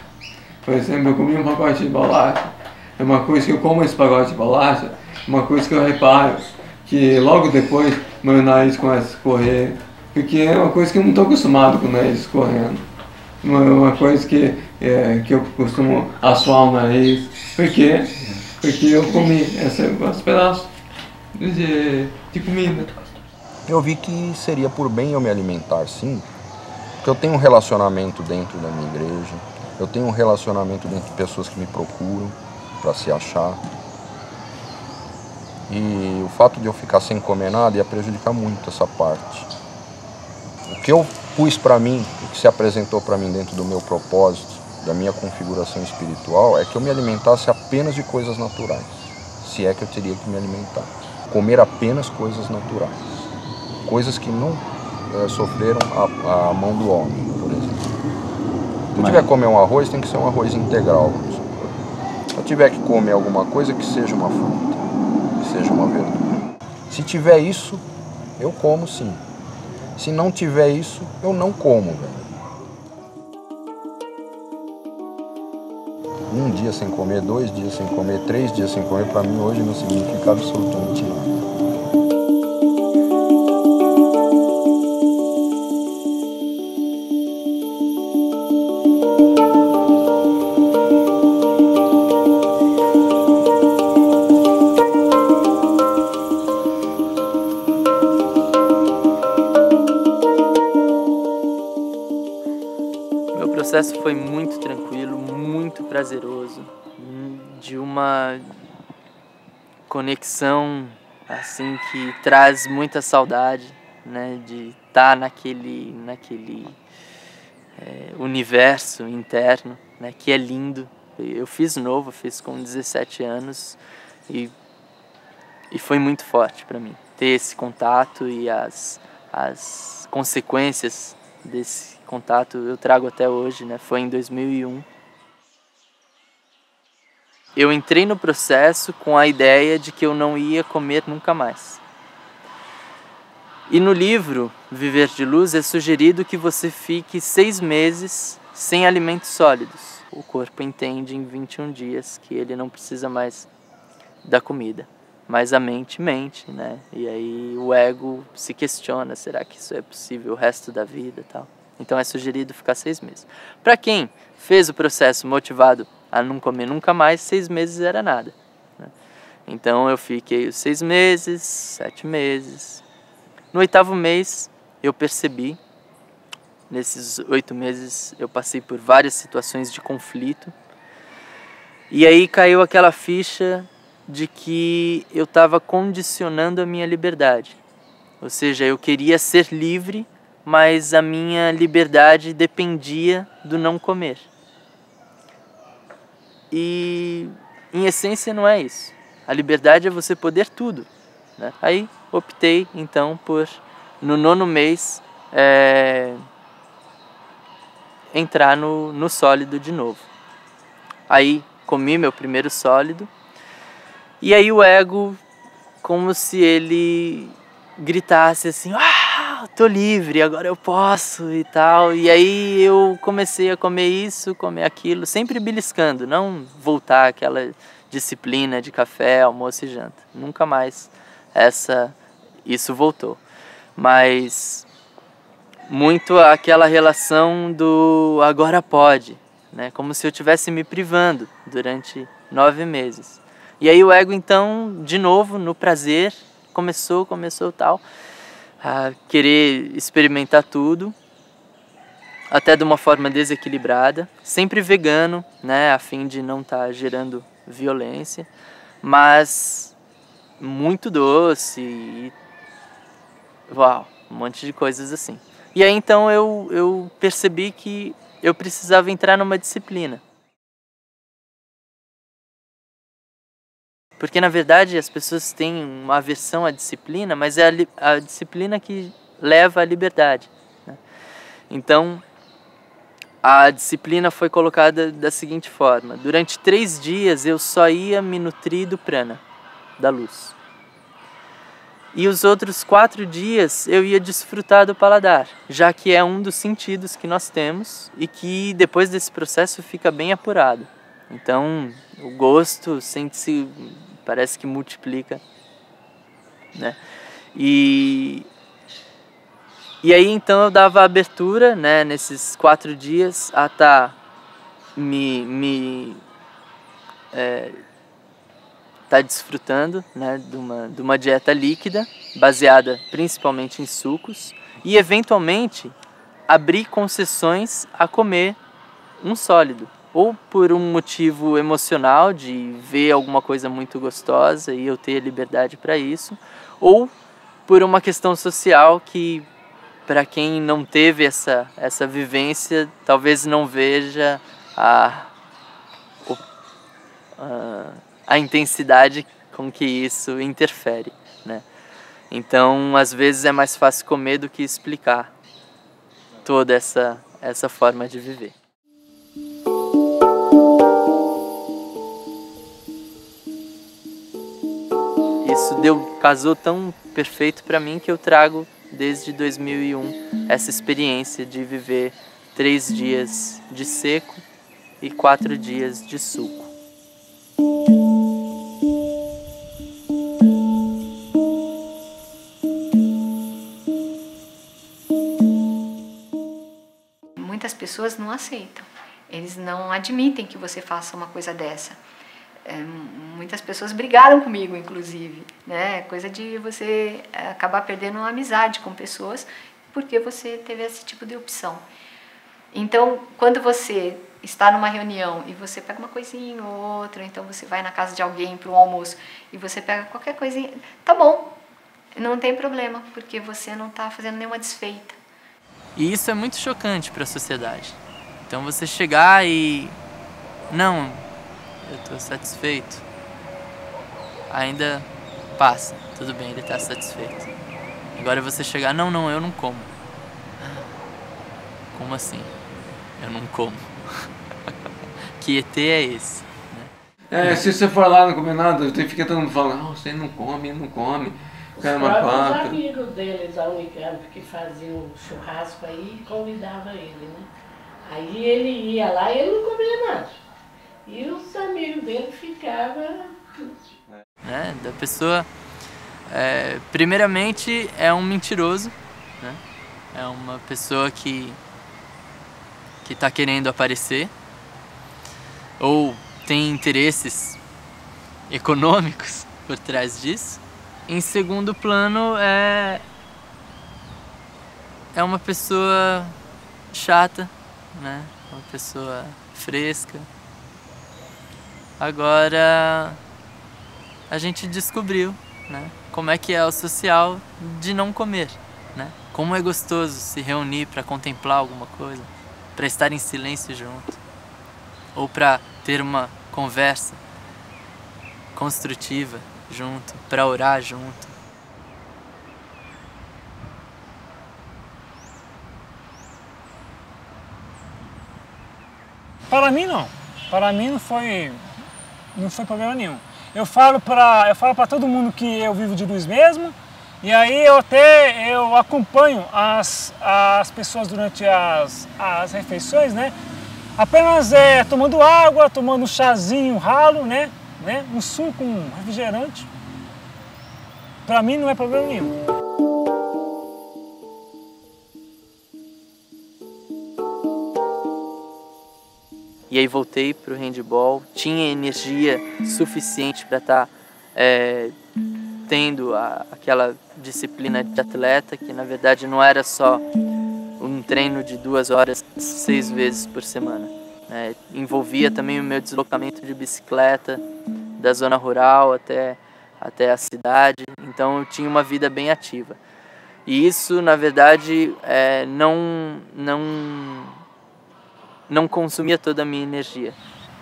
Por exemplo, eu comi um pacote de bolacha, é uma coisa que eu como esse pacote de bolacha, uma coisa que eu reparo, que logo depois meu nariz começa a escorrer, porque é uma coisa que eu não estou acostumado com o nariz escorrendo. Uma coisa que eu costumo assoar o nariz. Por quê? Porque eu comi esse pedaço de comida. Eu vi que seria por bem eu me alimentar, sim, porque eu tenho um relacionamento dentro da minha igreja, eu tenho um relacionamento dentro de pessoas que me procuram para se achar. E o fato de eu ficar sem comer nada ia prejudicar muito essa parte. O que eu pus para mim, o que se apresentou para mim dentro do meu propósito, da minha configuração espiritual, é que eu me alimentasse apenas de coisas naturais, se é que eu teria que me alimentar. Comer apenas coisas naturais, coisas que não sofreram a mão do homem, por exemplo. Se eu tiver que comer um arroz, tem que ser um arroz integral, vamos supor. Se eu tiver que comer alguma coisa, que seja uma fruta, que seja uma verdura. Se tiver isso, eu como sim. Se não tiver isso, eu não como, velho. um dia sem comer, 2 dias sem comer, 3 dias sem comer, para mim hoje não significa absolutamente nada. O processo foi muito tranquilo, muito prazeroso, de uma conexão assim que traz muita saudade, né, de estar naquele universo interno, né, que é lindo. Eu fiz novo, fiz com 17 anos e foi muito forte para mim ter esse contato, e as consequências desse contato eu trago até hoje, né? Foi em 2001. Eu entrei no processo com a ideia de que eu não ia comer nunca mais. E no livro Viver de Luz é sugerido que você fique 6 meses sem alimentos sólidos. O corpo entende em 21 dias que ele não precisa mais da comida. Mas a mente mente, né? E aí o ego se questiona, será que isso é possível o resto da vida e tal? Então é sugerido ficar 6 meses. Para quem fez o processo motivado a não comer nunca mais, 6 meses era nada, né? Então eu fiquei os 6 meses, 7 meses. No 8º mês eu percebi, nesses 8 meses eu passei por várias situações de conflito. E aí caiu aquela ficha de que eu estava condicionando a minha liberdade. Ou seja, eu queria ser livre, mas a minha liberdade dependia do não comer. E, em essência, não é isso. A liberdade é você poder tudo, né? Aí, optei, então, por, no 9º mês, entrar no sólido de novo. Aí, comi meu primeiro sólido. E aí o ego, como se ele gritasse assim, tô livre, agora eu posso e tal. E aí eu comecei a comer isso, comer aquilo, sempre beliscando, não voltar àquela disciplina de café, almoço e janta. Nunca mais isso voltou. Mas muito aquela relação do agora pode, né? Como se eu estivesse me privando durante 9 meses. E aí o ego, então, de novo, no prazer, começou tal, a querer experimentar tudo, até de uma forma desequilibrada, sempre vegano, né, a fim de não estar gerando violência, mas muito doce e uau, um monte de coisas assim. E aí então eu percebi que eu precisava entrar numa disciplina. Porque, na verdade, as pessoas têm uma aversão à disciplina, mas é a disciplina que leva à liberdade, né? Então, a disciplina foi colocada da seguinte forma. Durante 3 dias, eu só ia me nutrir do prana, da luz. E os outros 4 dias, eu ia desfrutar do paladar, já que é um dos sentidos que nós temos e que, depois desse processo, fica bem apurado. Então, o gosto sente-se... parece que multiplica, né? E aí então eu dava abertura, né, nesses 4 dias a estar desfrutando, né, de uma dieta líquida, baseada principalmente em sucos, e eventualmente abrir concessões a comer um sólido. Ou por um motivo emocional, de ver alguma coisa muito gostosa e eu ter liberdade para isso, ou por uma questão social que, para quem não teve essa vivência, talvez não veja a intensidade com que isso interfere, né? Então, às vezes é mais fácil comer do que explicar toda essa forma de viver. Isso casou tão perfeito para mim que eu trago desde 2001 essa experiência de viver 3 dias de seco e 4 dias de suco. Muitas pessoas não aceitam, eles não admitem que você faça uma coisa dessa. Muitas pessoas brigaram comigo, inclusive, né? Coisa de você acabar perdendo uma amizade com pessoas porque você teve esse tipo de opção. Então, quando você está numa reunião e você pega uma coisinha ou outra, então você vai na casa de alguém para um almoço e você pega qualquer coisinha, tá bom, não tem problema, porque você não está fazendo nenhuma desfeita. E isso é muito chocante para a sociedade. Então você chegar e... Não, eu estou satisfeito. Ainda passa, tudo bem, ele está satisfeito. Agora você chegar, não, eu não como. Como assim? Eu não como. Que ET é esse? Né? Se você for lá e não comer nada, fica todo mundo falando, você não come, não come. Os próprios amigos deles, a Unicamp, que faziam churrasco aí, convidava ele, né? Aí ele ia lá e ele não comia nada. E os amigos dele ficavam... Da pessoa, primeiramente, é um mentiroso, né? É uma pessoa que está querendo aparecer, ou tem interesses econômicos por trás disso. Em segundo plano, é uma pessoa chata, né? Uma pessoa fresca. Agora, a gente descobriu, né? Como é que é o social de não comer, né? Como é gostoso se reunir para contemplar alguma coisa, para estar em silêncio junto, ou para ter uma conversa construtiva junto, para orar junto. Para mim não. Para mim não foi problema nenhum. Eu falo para todo mundo que eu vivo de luz mesmo, e aí eu acompanho as pessoas durante as refeições, né? Apenas tomando água, tomando um chazinho ralo, né? Um suco, um refrigerante. Para mim não é problema nenhum. E aí voltei para o handball, tinha energia suficiente para estar tendo aquela disciplina de atleta, que na verdade não era só um treino de 2 horas, 6 vezes por semana. Envolvia também o meu deslocamento de bicicleta da zona rural até a cidade, então eu tinha uma vida bem ativa. E isso, na verdade, não consumia toda a minha energia.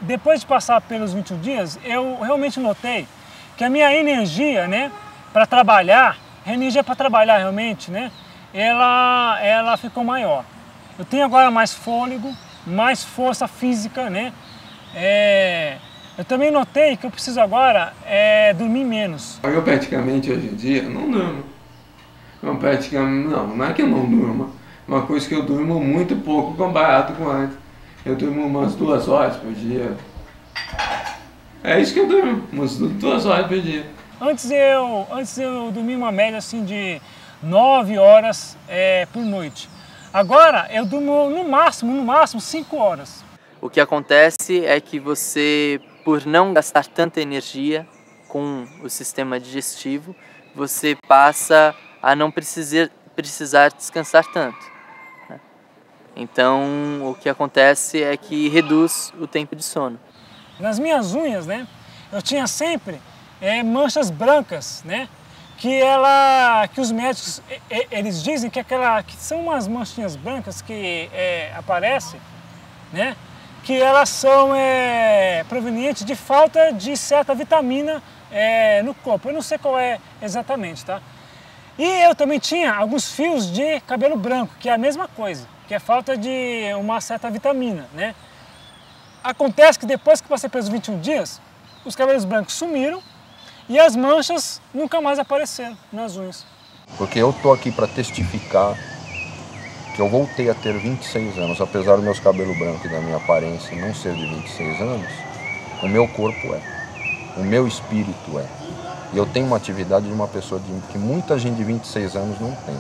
Depois de passar pelos 21 dias, eu realmente notei que a minha energia, né, para trabalhar, realmente, né, ela ficou maior. Eu tenho agora mais fôlego, mais força física, né. Eu também notei que eu preciso agora dormir menos. Eu praticamente hoje em dia não durmo. Não é que eu não durmo. Uma coisa que eu durmo muito pouco comparado com antes. Eu durmo umas 2 horas por dia. É isso que eu durmo, umas 2 horas por dia. Antes eu dormia uma média assim de 9 horas por noite. Agora eu durmo no máximo 5 horas. O que acontece é que você, por não gastar tanta energia com o sistema digestivo, você passa a não precisar descansar tanto. Então, o que acontece é que reduz o tempo de sono. Nas minhas unhas, né, eu tinha sempre manchas brancas, né, que os médicos eles dizem que são umas manchinhas brancas que aparecem, né, que elas são provenientes de falta de certa vitamina no corpo. Eu não sei qual é exatamente, tá? E eu também tinha alguns fios de cabelo branco, que é a mesma coisa, que é falta de uma certa vitamina, né? Acontece que depois que passei pelos 21 dias, os cabelos brancos sumiram e as manchas nunca mais apareceram nas unhas. Porque eu tô aqui para testificar que que eu voltei a ter 26 anos, apesar dos meus cabelos brancos e da minha aparência não ser de 26 anos, o meu corpo é, o meu espírito é. E eu tenho uma atividade de uma pessoa que muita gente de 26 anos não tem.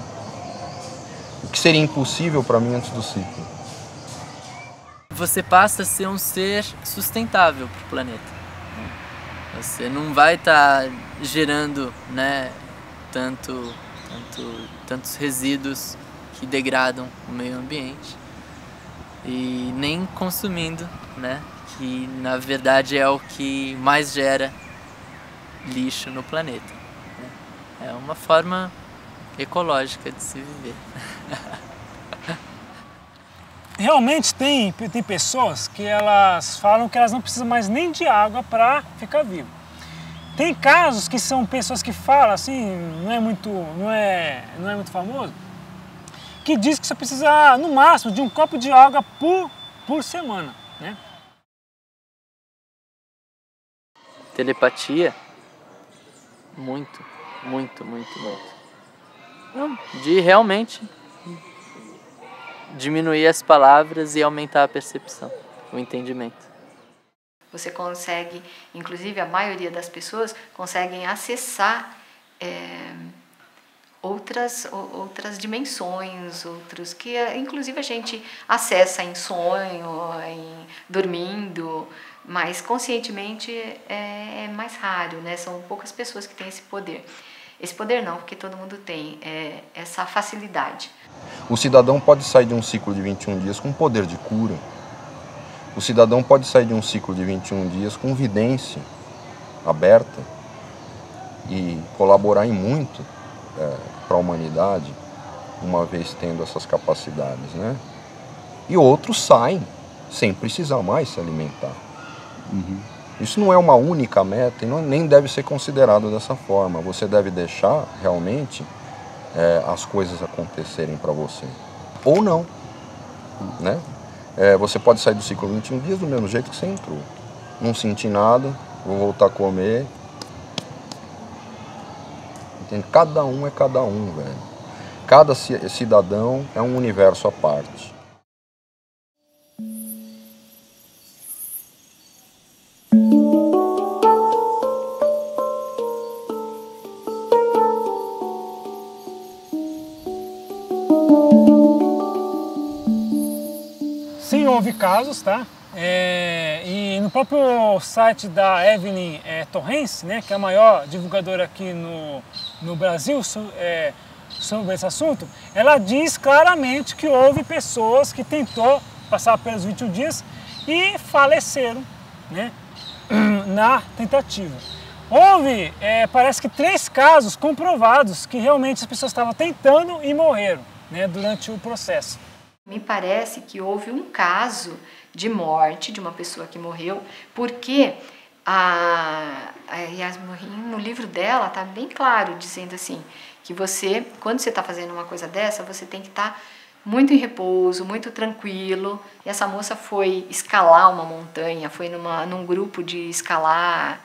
O que seria impossível para mim antes do ciclo. Você passa a ser um ser sustentável para o planeta. Você não vai estar gerando, né, tantos resíduos que degradam o meio ambiente e nem consumindo, né, que na verdade é o que mais gera lixo no planeta. É uma forma ecológica de se viver. Realmente tem pessoas que elas falam que elas não precisam mais nem de água para ficar vivo. Tem casos que são pessoas que falam assim, não é muito famoso, que diz que você precisa no máximo de um copo de água por semana, né? Telepatia, muito. De realmente diminuir as palavras e aumentar a percepção, o entendimento. Você consegue, inclusive a maioria das pessoas, conseguem acessar outras dimensões, outros que inclusive a gente acessa em sonho, dormindo, mas conscientemente é mais raro, né? São poucas pessoas que têm esse poder. Esse poder não, porque todo mundo tem essa facilidade. O cidadão pode sair de um ciclo de 21 dias com poder de cura. O cidadão pode sair de um ciclo de 21 dias com vidência aberta e colaborar em muito para a humanidade, uma vez tendo essas capacidades, né? E outros saem sem precisar mais se alimentar. Isso não é uma única meta e nem deve ser considerado dessa forma. Você deve deixar realmente as coisas acontecerem para você. Ou não, né? Você pode sair do ciclo 21 dias do mesmo jeito que você entrou. Não senti nada, vou voltar a comer. Entende? Cada um é cada um, velho. Cada cidadão é um universo à parte. Sim, houve casos, tá? E no próprio site da Evelyn Torrence, né, que é a maior divulgadora aqui no Brasil sobre esse assunto, ela diz claramente que houve pessoas que tentou passar pelos 21 dias e faleceram, né, na tentativa. Houve, parece que 3 casos comprovados que realmente as pessoas estavam tentando e morreram, né, durante o processo. Me parece que houve um caso de morte de uma pessoa que morreu, porque a Yasmin, no livro dela, está bem claro, dizendo assim, que você, quando você está fazendo uma coisa dessa, você tem que estar muito em repouso, muito tranquilo. E essa moça foi escalar uma montanha, foi num grupo de escalar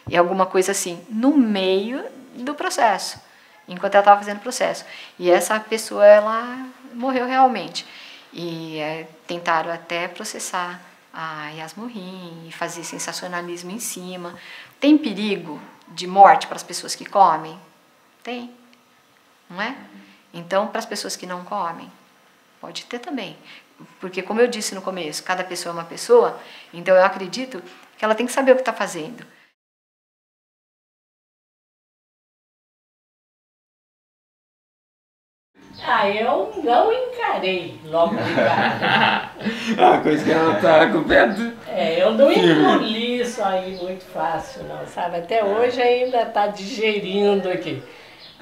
e alguma coisa assim, no meio do processo, enquanto ela estava fazendo o processo. E essa pessoa, ela morreu realmente. E tentaram até processar a Yasmin e fazer sensacionalismo em cima. Tem perigo de morte para as pessoas que comem? Tem, não é? Então, para as pessoas que não comem, pode ter também. Porque, como eu disse no começo, cada pessoa é uma pessoa, então eu acredito que ela tem que saber o que está fazendo. Eu não encarei logo de cara. A coisa que ela tá coberta. Eu não engoli isso aí muito fácil, não, sabe? Até hoje ainda tá digerindo aqui.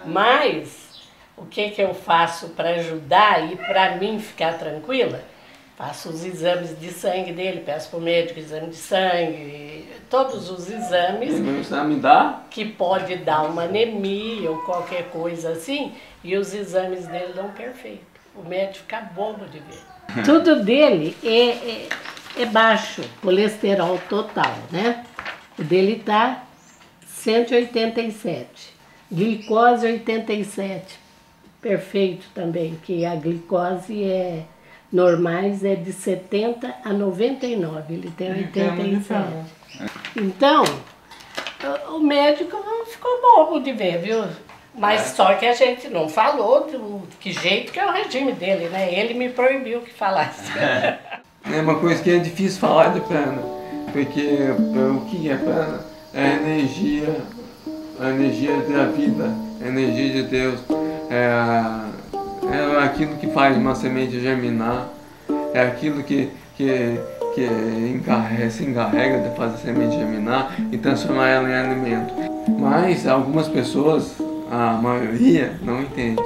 Mas, o que eu faço para ajudar e para mim ficar tranquila? Faço os exames de sangue dele, peço para o médico exame de sangue, todos os exames que pode dar uma anemia ou qualquer coisa assim, e os exames dele dão perfeito. O médico fica bobo de ver. Tudo dele é baixo, colesterol total, né? O dele tá 187, glicose 87, perfeito também, que a glicose normais é de 70 a 99, ele tem 87. Então, o médico ficou bobo de ver, viu? Mas só que a gente não falou do que jeito que é o regime dele, né? Ele me proibiu que falasse. É uma coisa que é difícil falar de prana, porque o que é prana? É a energia da vida, a energia de Deus, é aquilo que faz uma semente germinar, é aquilo que se encarrega de fazer a semente germinar e transformar ela em alimento. Mas algumas pessoas, a maioria, não entende.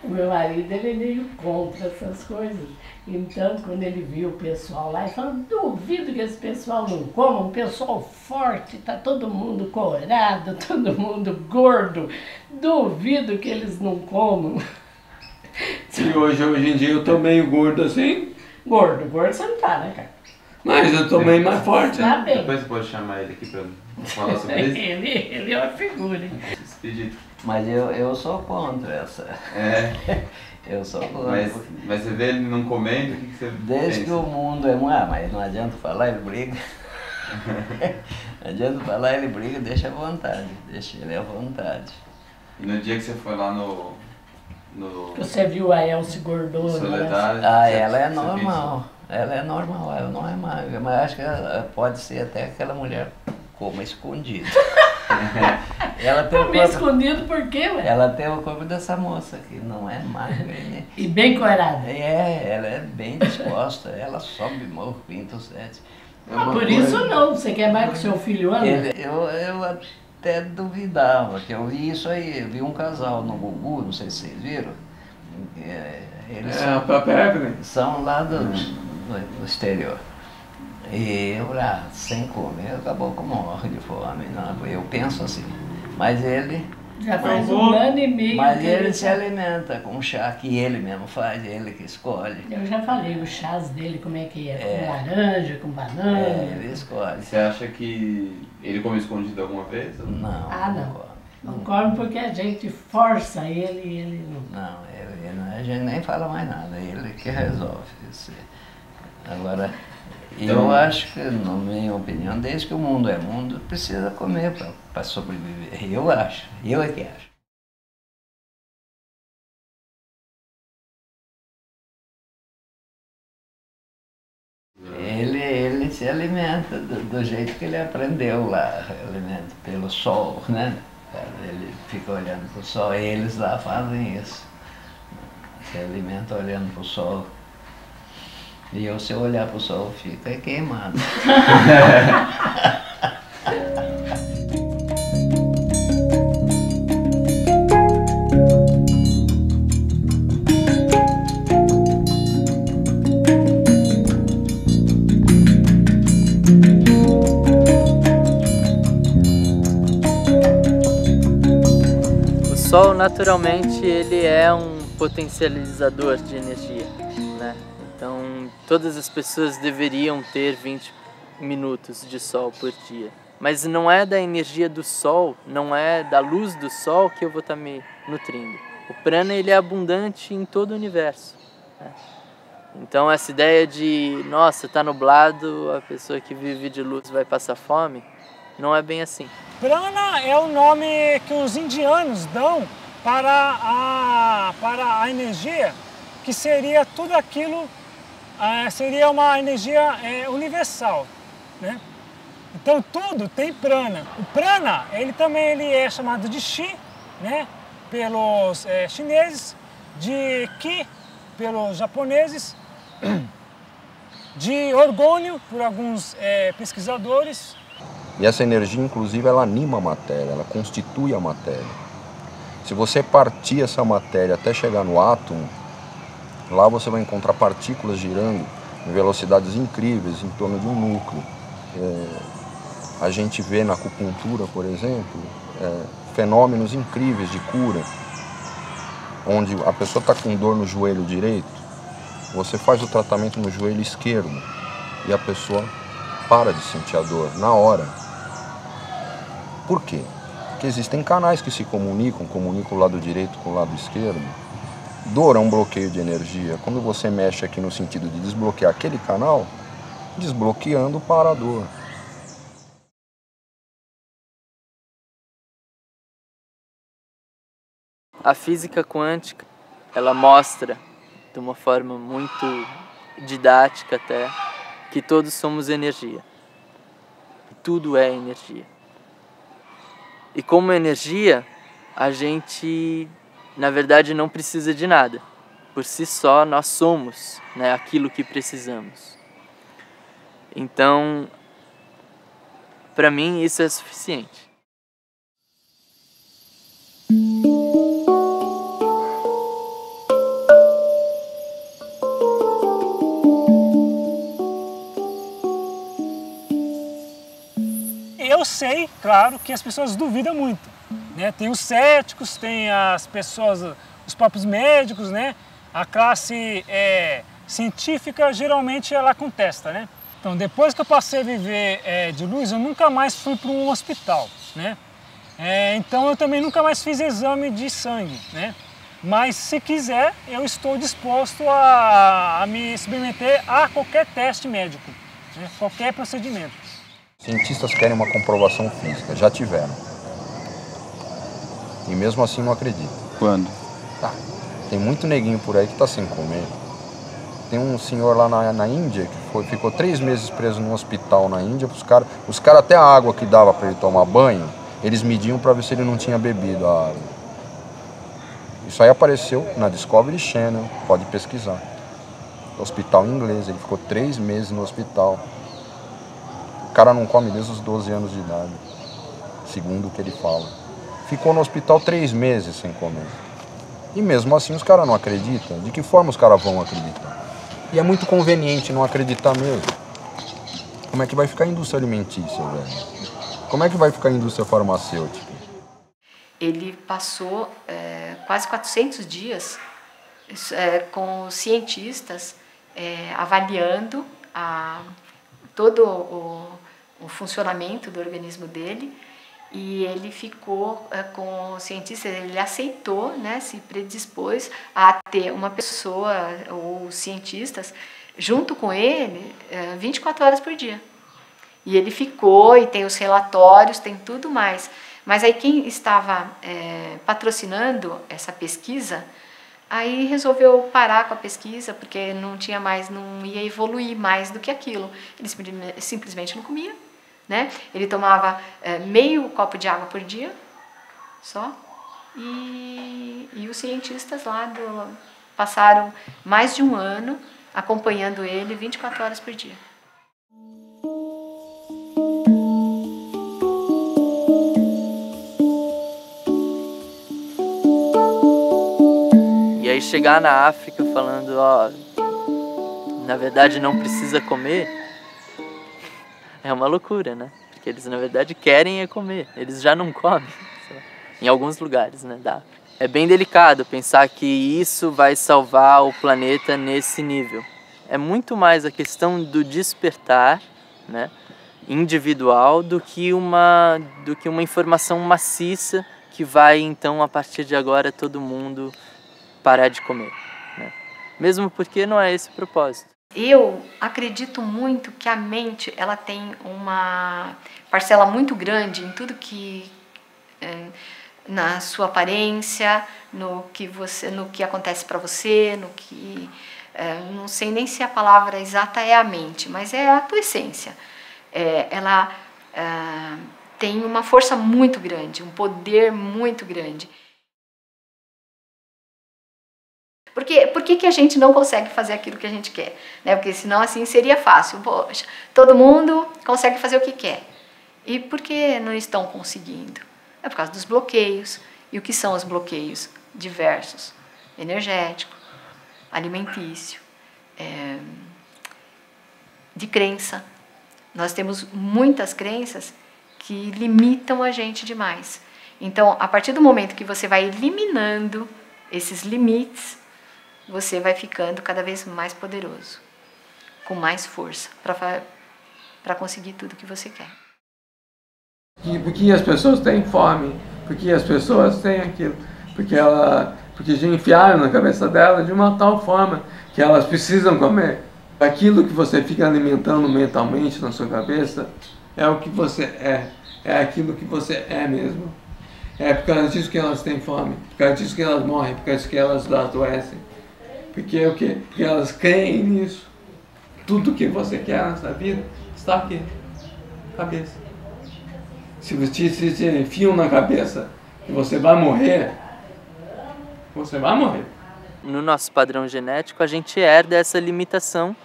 O meu marido, ele é meio contra essas coisas. Então, quando ele viu o pessoal lá, ele falou, duvido que esse pessoal não coma, um pessoal forte, tá todo mundo corado, todo mundo gordo, duvido que eles não comam. E hoje em dia eu tô meio gordo assim. Gordo você não tá, né, cara? Mas eu tô meio mais forte. Tá bem. Depois você pode chamar ele aqui pra falar sobre isso? Ele é uma figura, hein? Mas eu sou contra essa. Eu sou contra. Mas você vê ele não comendo, o que você Desde pensa? que o mundo é... mas não adianta falar, ele briga. Não adianta falar, ele briga, deixa à vontade. Deixa ele à vontade. E no dia que você foi lá no Você viu a Elce Gordona? Soledade? Ela é normal. Ela é normal, ela não é magra. Mas acho que ela pode ser até aquela mulher coma escondida. Ela tem Comer escondido por quê, ué? Ela tem o corpo dessa moça que não é magra, né? E bem corada. Ela é bem disposta, ela sobe morro, pinta o sete. Por isso não, você quer mais que o seu filho ande? Eu até duvidava, que eu vi isso aí, eu vi um casal no Gugu, não sei se vocês viram. Eles são lá do exterior. E eu lá, sem comer, acabou com morre de fome. Não, eu penso assim. Mas ele... Já faz 1 ano e meio. Mas ele se alimenta com chá que ele mesmo faz, ele que escolhe. Eu já falei, os chás dele, como é que é? Com laranja, com banana? Ele escolhe. Você acha que ele come escondido alguma vez? Ou... Não. Não come porque a gente força ele e ele não. Não, a gente nem fala mais nada, ele que resolve isso. Agora, eu acho que, na minha opinião, desde que o mundo é mundo, precisa comer para sobreviver. Eu acho, eu é que acho. Ele se alimenta do jeito que ele aprendeu lá, alimenta pelo sol, né? Ele fica olhando para o sol, e eles lá fazem isso. Se alimenta olhando para o sol. E eu, se eu olhar para o sol, fica queimado. O sol, naturalmente, ele é um potencializador de energia, né? Então, todas as pessoas deveriam ter 20 minutos de sol por dia. Mas não é da energia do sol, não é da luz do sol que eu vou estar me nutrindo. O prana, ele é abundante em todo o universo, né? Então, essa ideia de, nossa, tá nublado, a pessoa que vive de luz vai passar fome, não é bem assim. Prana é o nome que os indianos dão para a energia, que seria tudo aquilo, seria uma energia universal, né? Então tudo tem prana. O prana, ele também é chamado de chi, né, pelos chineses, de ki pelos japoneses, de orgônio por alguns pesquisadores. E essa energia, inclusive, ela anima a matéria, ela constitui a matéria. Se você partir essa matéria até chegar no átomo, lá você vai encontrar partículas girando em velocidades incríveis em torno de um núcleo. A gente vê na acupuntura, por exemplo, fenômenos incríveis de cura, onde a pessoa está com dor no joelho direito, você faz o tratamento no joelho esquerdo e a pessoa para de sentir a dor na hora. Por quê? que existem canais que se comunicam o lado direito com o lado esquerdo. Dor é um bloqueio de energia. Quando você mexe aqui no sentido de desbloquear aquele canal, desbloqueando para a dor. A física quântica, ela mostra de uma forma muito didática até, que todos somos energia. Tudo é energia. E como energia, a gente, na verdade, não precisa de nada. Por si só, nós somos, né, aquilo que precisamos. Então, para mim, isso é suficiente. Eu sei, claro, que as pessoas duvidam muito, né? Tem os céticos, tem as pessoas, os próprios médicos, né? A classe científica geralmente ela contesta, né? Então, depois que eu passei a viver de luz, eu nunca mais fui para um hospital, né? Então, eu também nunca mais fiz exame de sangue, né? Mas, se quiser, eu estou disposto a me submeter a qualquer teste médico, né? Qualquer procedimento. Cientistas querem uma comprovação física, já tiveram. E mesmo assim não acreditam. Quando? Tem muito neguinho por aí que está sem comer. Tem um senhor lá na Índia que ficou 3 meses preso num hospital na Índia. Os caras até a água que dava para ele tomar banho, eles mediam para ver se ele não tinha bebido a água. Isso aí apareceu na Discovery Channel, pode pesquisar. Hospital inglês, ele ficou 3 meses no hospital. O cara não come desde os 12 anos de idade, segundo o que ele fala. Ficou no hospital 3 meses sem comer. E mesmo assim os caras não acreditam. De que forma os caras vão acreditar? E é muito conveniente não acreditar mesmo. Como é que vai ficar a indústria alimentícia, velho? Como é que vai ficar a indústria farmacêutica? Ele passou quase 400 dias com os cientistas avaliando todo o funcionamento do organismo dele, e ele ficou com os cientistas, ele aceitou, né, se predispôs a ter uma pessoa ou cientistas junto com ele 24 horas por dia. E ele ficou, e tem os relatórios, tem tudo mais. Mas aí quem estava patrocinando essa pesquisa, aí resolveu parar com a pesquisa, porque não tinha mais, não ia evoluir mais do que aquilo. Ele simplesmente não comia, né? Ele tomava meio copo de água por dia, só. E os cientistas lá passaram mais de 1 ano acompanhando ele 24 horas por dia. E aí chegar na África falando, ó, na verdade não precisa comer, é uma loucura, né? Porque eles na verdade querem comer, eles já não comem, em alguns lugares, né, da África. É bem delicado pensar que isso vai salvar o planeta nesse nível. É muito mais a questão do despertar, né, individual do que uma informação maciça que vai então a partir de agora todo mundo parar de comer, né? Mesmo porque não é esse o propósito. Eu acredito muito que a mente ela tem uma parcela muito grande em tudo que na sua aparência, no que acontece para você, não sei nem se a palavra exata é a mente, mas é a tua essência. Ela tem uma força muito grande, um poder muito grande. Por que a gente não consegue fazer aquilo que a gente quer? Né? Porque senão assim seria fácil. Poxa, todo mundo consegue fazer o que quer. E por que não estão conseguindo? É por causa dos bloqueios. E o que são os bloqueios? Diversos. Energético, alimentício, de crença. Nós temos muitas crenças que limitam a gente demais. Então, a partir do momento que você vai eliminando esses limites, você vai ficando cada vez mais poderoso, com mais força para conseguir tudo que você quer. Por que as pessoas têm fome? Por que as pessoas têm aquilo? Porque já enfiaram na cabeça dela de uma tal forma que elas precisam comer. Aquilo que você fica alimentando mentalmente na sua cabeça é o que você é aquilo que você é mesmo. É por causa disso que elas têm fome, por causa disso que elas morrem, por causa disso que elas adoecem. Porque o quê? Porque elas creem nisso. Tudo que você quer nessa vida está aqui, cabeça. Se você te enfiam na cabeça que você vai morrer, você vai morrer. No nosso padrão genético, a gente herda essa limitação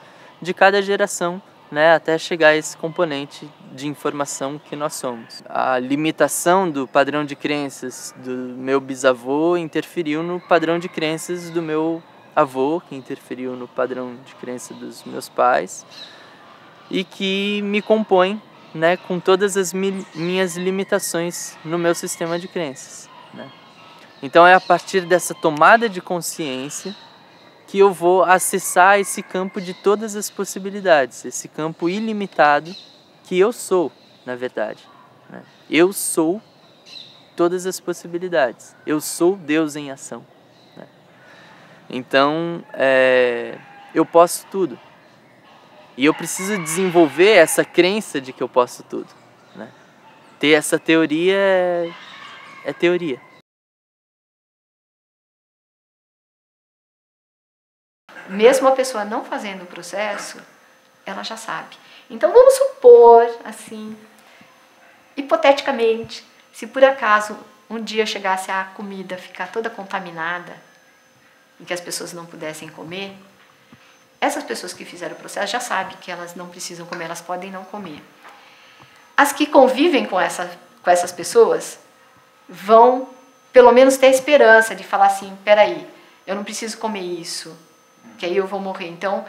de cada geração, né, até chegar a esse componente de informação que nós somos. A limitação do padrão de crenças do meu bisavô interferiu no padrão de crenças do meu avô, que interferiu no padrão de crença dos meus pais, e que me compõe, né, com todas as minhas limitações no meu sistema de crenças, né? Então é a partir dessa tomada de consciência que eu vou acessar esse campo de todas as possibilidades, esse campo ilimitado que eu sou, na verdade, né? Eu sou todas as possibilidades, eu sou Deus em ação, né? Então eu posso tudo. E eu preciso desenvolver essa crença de que eu posso tudo, né? Ter essa teoria é teoria. Mesmo a pessoa não fazendo o processo, ela já sabe. Então vamos supor, assim, hipoteticamente, se por acaso um dia chegasse a comida ficar toda contaminada e que as pessoas não pudessem comer, essas pessoas que fizeram o processo já sabem que elas não precisam comer, elas podem não comer. As que convivem com essas pessoas vão, pelo menos, ter a esperança de falar assim, peraí, eu não preciso comer isso, que aí eu vou morrer. Então,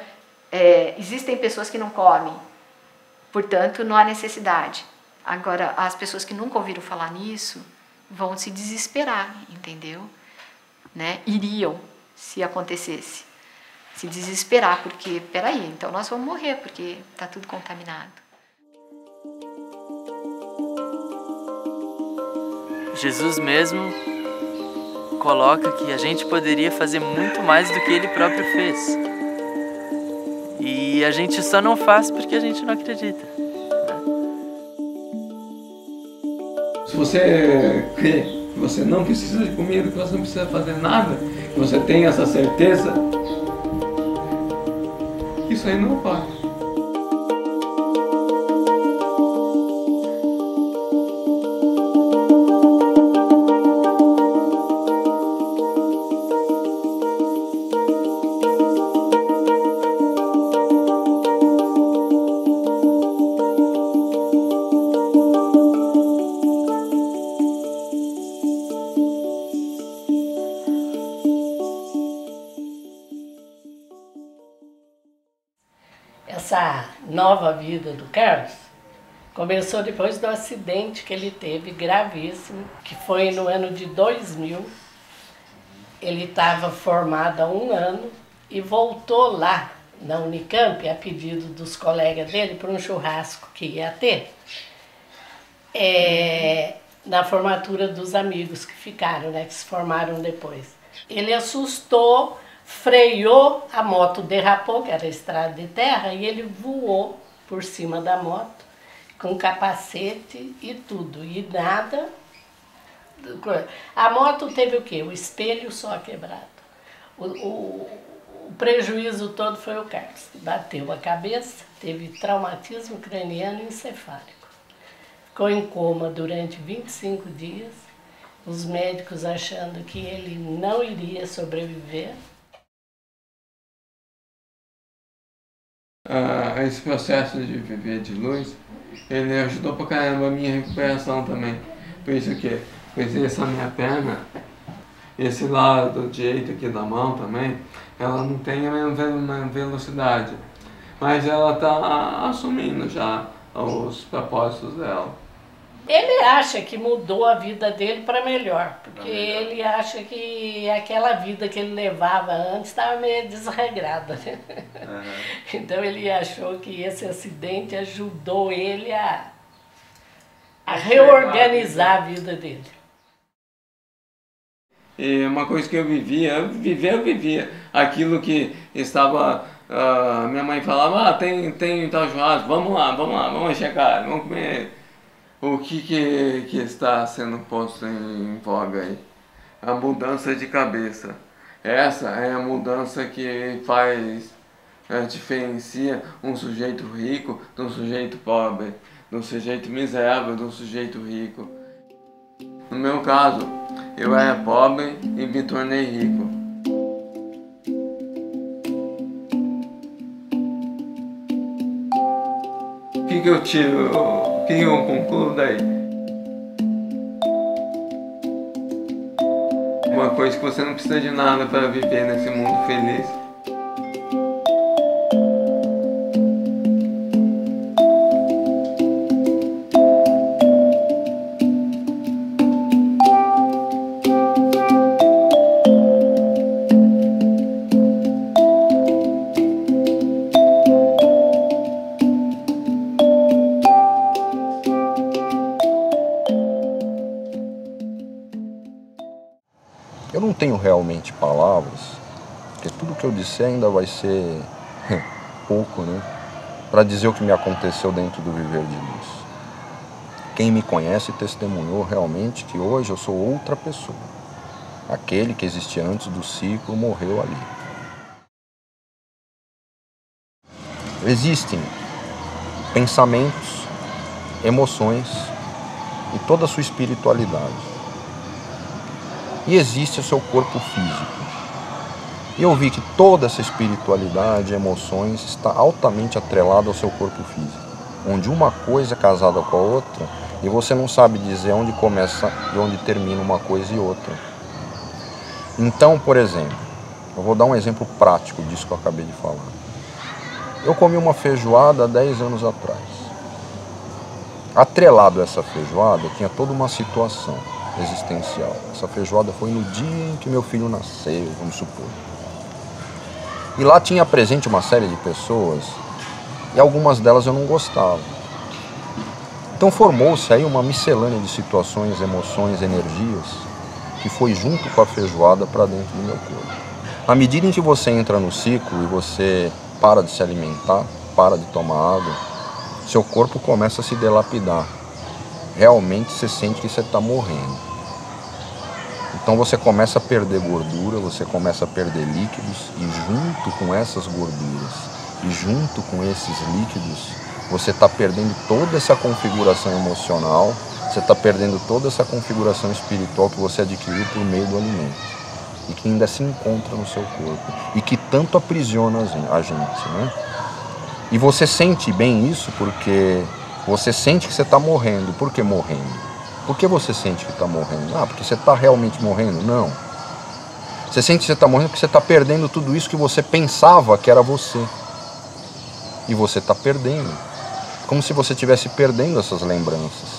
existem pessoas que não comem, portanto, não há necessidade. Agora, as pessoas que nunca ouviram falar nisso vão se desesperar, entendeu? Né? Iriam, se acontecesse, se desesperar, porque, peraí, então nós vamos morrer, porque está tudo contaminado. Jesus mesmo coloca que a gente poderia fazer muito mais do que ele próprio fez. E a gente só não faz porque a gente não acredita. Se você crê que você não precisa de comida, que você não precisa fazer nada, que você tem essa certeza, isso aí não ocorre. Essa nova vida do Carlos começou depois do acidente que ele teve gravíssimo, que foi no ano de 2000. Ele estava formado há 1 ano e voltou lá na Unicamp, a pedido dos colegas dele, para um churrasco que ia ter, na formatura dos amigos que ficaram, né, que se formaram depois. Ele assustou, freou, a moto derrapou, que era estrada de terra, e ele voou por cima da moto, com capacete e tudo, e nada. A moto teve o quê? O espelho só quebrado. O prejuízo todo foi o Carlos, que bateu a cabeça, teve traumatismo craniano e encefálico. Ficou em coma durante 25 dias, os médicos achando que ele não iria sobreviver. Esse processo de viver de luz, ele ajudou pra caramba a minha recuperação também. Por isso que, essa minha perna, esse lado direito aqui da mão também, ela não tem a mesma velocidade, mas ela tá assumindo já os propósitos dela. Ele acha que mudou a vida dele para melhor, porque ele acha que aquela vida que ele levava antes estava meio desregrada, né? Então ele achou que esse acidente ajudou ele a reorganizar a vida dele. E uma coisa que eu vivia aquilo que estava, minha mãe falava, tem tal churrasco, vamos checar, vamos comer. O que está sendo posto em voga aí? A mudança de cabeça. Essa é a mudança que diferencia um sujeito rico de um sujeito pobre, de um sujeito miserável de um sujeito rico. No meu caso, eu era pobre e me tornei rico. O que eu tiro, o que eu concluo daí? Uma coisa que você não precisa de nada para viver nesse mundo feliz. Eu não tenho realmente palavras, porque tudo que eu disser ainda vai ser pouco, né? Para dizer o que me aconteceu dentro do Viver de Luz. Quem me conhece testemunhou realmente que hoje eu sou outra pessoa. Aquele que existia antes do ciclo morreu ali. Existem pensamentos, emoções e toda a sua espiritualidade. E existe o seu corpo físico. E eu vi que toda essa espiritualidade e emoções está altamente atrelada ao seu corpo físico, onde uma coisa é casada com a outra e você não sabe dizer onde começa e onde termina uma coisa e outra. Então, por exemplo, eu vou dar um exemplo prático disso que eu acabei de falar. Eu comi uma feijoada há 10 anos atrás. Atrelado a essa feijoada tinha toda uma situação existencial. Essa feijoada foi no dia em que meu filho nasceu, vamos supor. E lá tinha presente uma série de pessoas e algumas delas eu não gostava. Então formou-se aí uma miscelânea de situações, emoções, energias que foi junto com a feijoada para dentro do meu corpo. À medida em que você entra no ciclo e você para de se alimentar, para de tomar água, seu corpo começa a se dilapidar. Realmente você sente que você está morrendo. Então você começa a perder gordura, você começa a perder líquidos e junto com essas gorduras e junto com esses líquidos, você está perdendo toda essa configuração emocional, você está perdendo toda essa configuração espiritual que você adquiriu por meio do alimento e que ainda se encontra no seu corpo e que tanto aprisiona a gente, né? E você sente bem isso porque você sente que você está morrendo. Por que morrendo? Por que você sente que está morrendo? Ah, porque você está realmente morrendo? Não. Você sente que você está morrendo porque você está perdendo tudo isso que você pensava que era você. E você está perdendo. Como se você estivesse perdendo essas lembranças.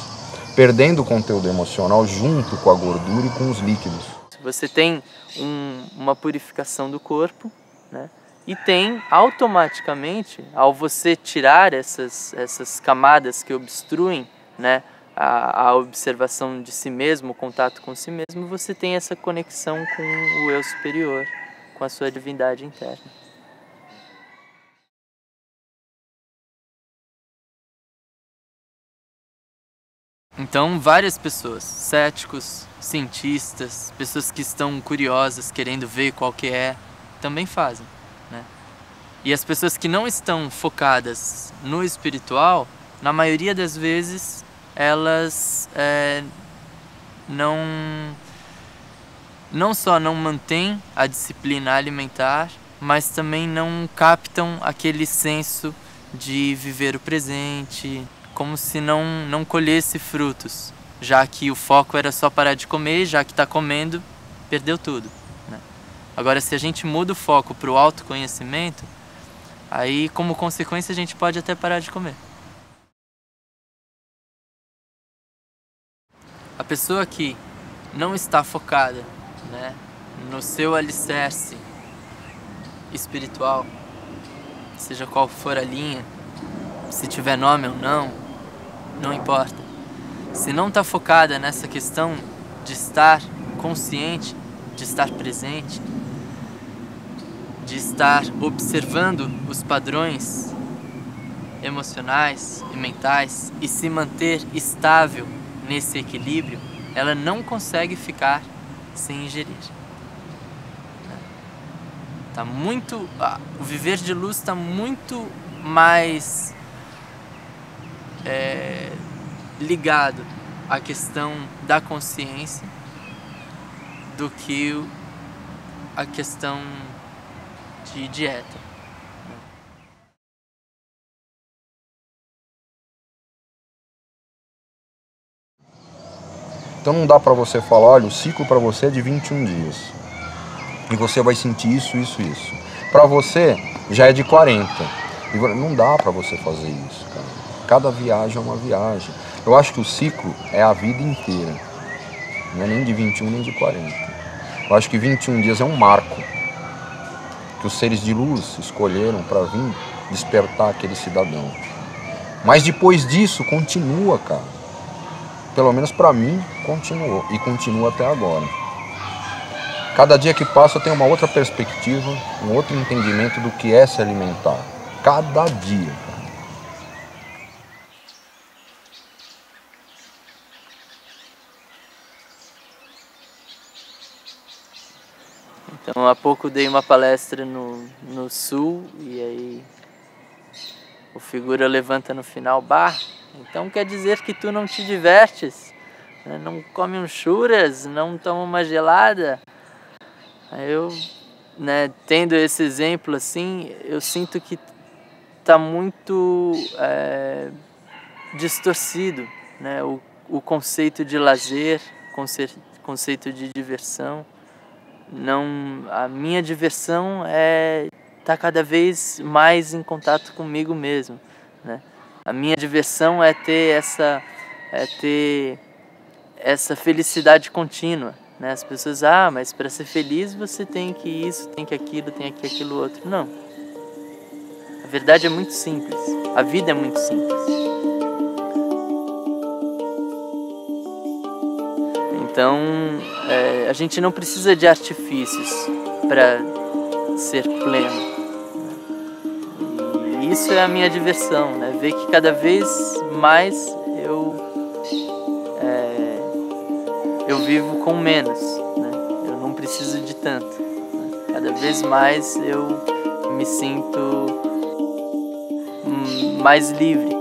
Perdendo o conteúdo emocional junto com a gordura e com os líquidos. Você tem uma purificação do corpo, né? E tem automaticamente, ao você tirar essas camadas que obstruem, né, a observação de si mesmo, o contato com si mesmo, você tem essa conexão com o eu superior, com a sua divindade interna. Então, várias pessoas, céticos, cientistas, pessoas que estão curiosas, querendo ver qual que é, também fazem. Né? E as pessoas que não estão focadas no espiritual, na maioria das vezes, elas não só não mantêm a disciplina alimentar, mas também não captam aquele senso de viver o presente, como se não colhesse frutos, já que o foco era só parar de comer, já que está comendo, perdeu tudo. Né? Agora, se a gente muda o foco para o autoconhecimento, aí, como consequência, a gente pode até parar de comer. A pessoa que não está focada, né, no seu alicerce espiritual, seja qual for a linha, se tiver nome ou não importa. se não está focada nessa questão de estar consciente, de estar presente, de estar observando os padrões emocionais e mentais e se manter estável nesse equilíbrio, ela não consegue ficar sem ingerir. Tá muito, o viver de luz está muito mais ligado à questão da consciência do que a questão de dieta. Então não dá para você falar, olha, o ciclo para você é de 21 dias. E você vai sentir isso, isso, isso. Para você já é de 40. E não dá para você fazer isso, cara. Cada viagem é uma viagem. Eu acho que o ciclo é a vida inteira. Não é nem de 21 nem de 40. Eu acho que 21 dias é um marco que os seres de luz escolheram para vir despertar aquele cidadão. Mas depois disso continua, cara. Pelo menos para mim, continuou. E continua até agora. Cada dia que passa eu tenho uma outra perspectiva, um outro entendimento do que é se alimentar. Cada dia, cara. Então, há pouco dei uma palestra no Sul e aí o figura levanta no final, bah, então quer dizer que tu não te divertes, né? Não come um churras, não toma uma gelada. Aí eu, né, tendo esse exemplo assim, eu sinto que está muito distorcido, né? O conceito de lazer, conceito de diversão. Não, a minha diversão é estar cada vez mais em contato comigo mesmo, né? A minha diversão é ter essa felicidade contínua, né? As pessoas, mas para ser feliz você tem que isso, tem que aquilo, tem que aquilo outro. Não. A verdade é muito simples. A vida é muito simples. Então, a gente não precisa de artifícios para ser pleno. E isso é a minha diversão, né? Ver que cada vez mais eu vivo com menos, né? Eu não preciso de tanto, né? Cada vez mais eu me sinto mais livre.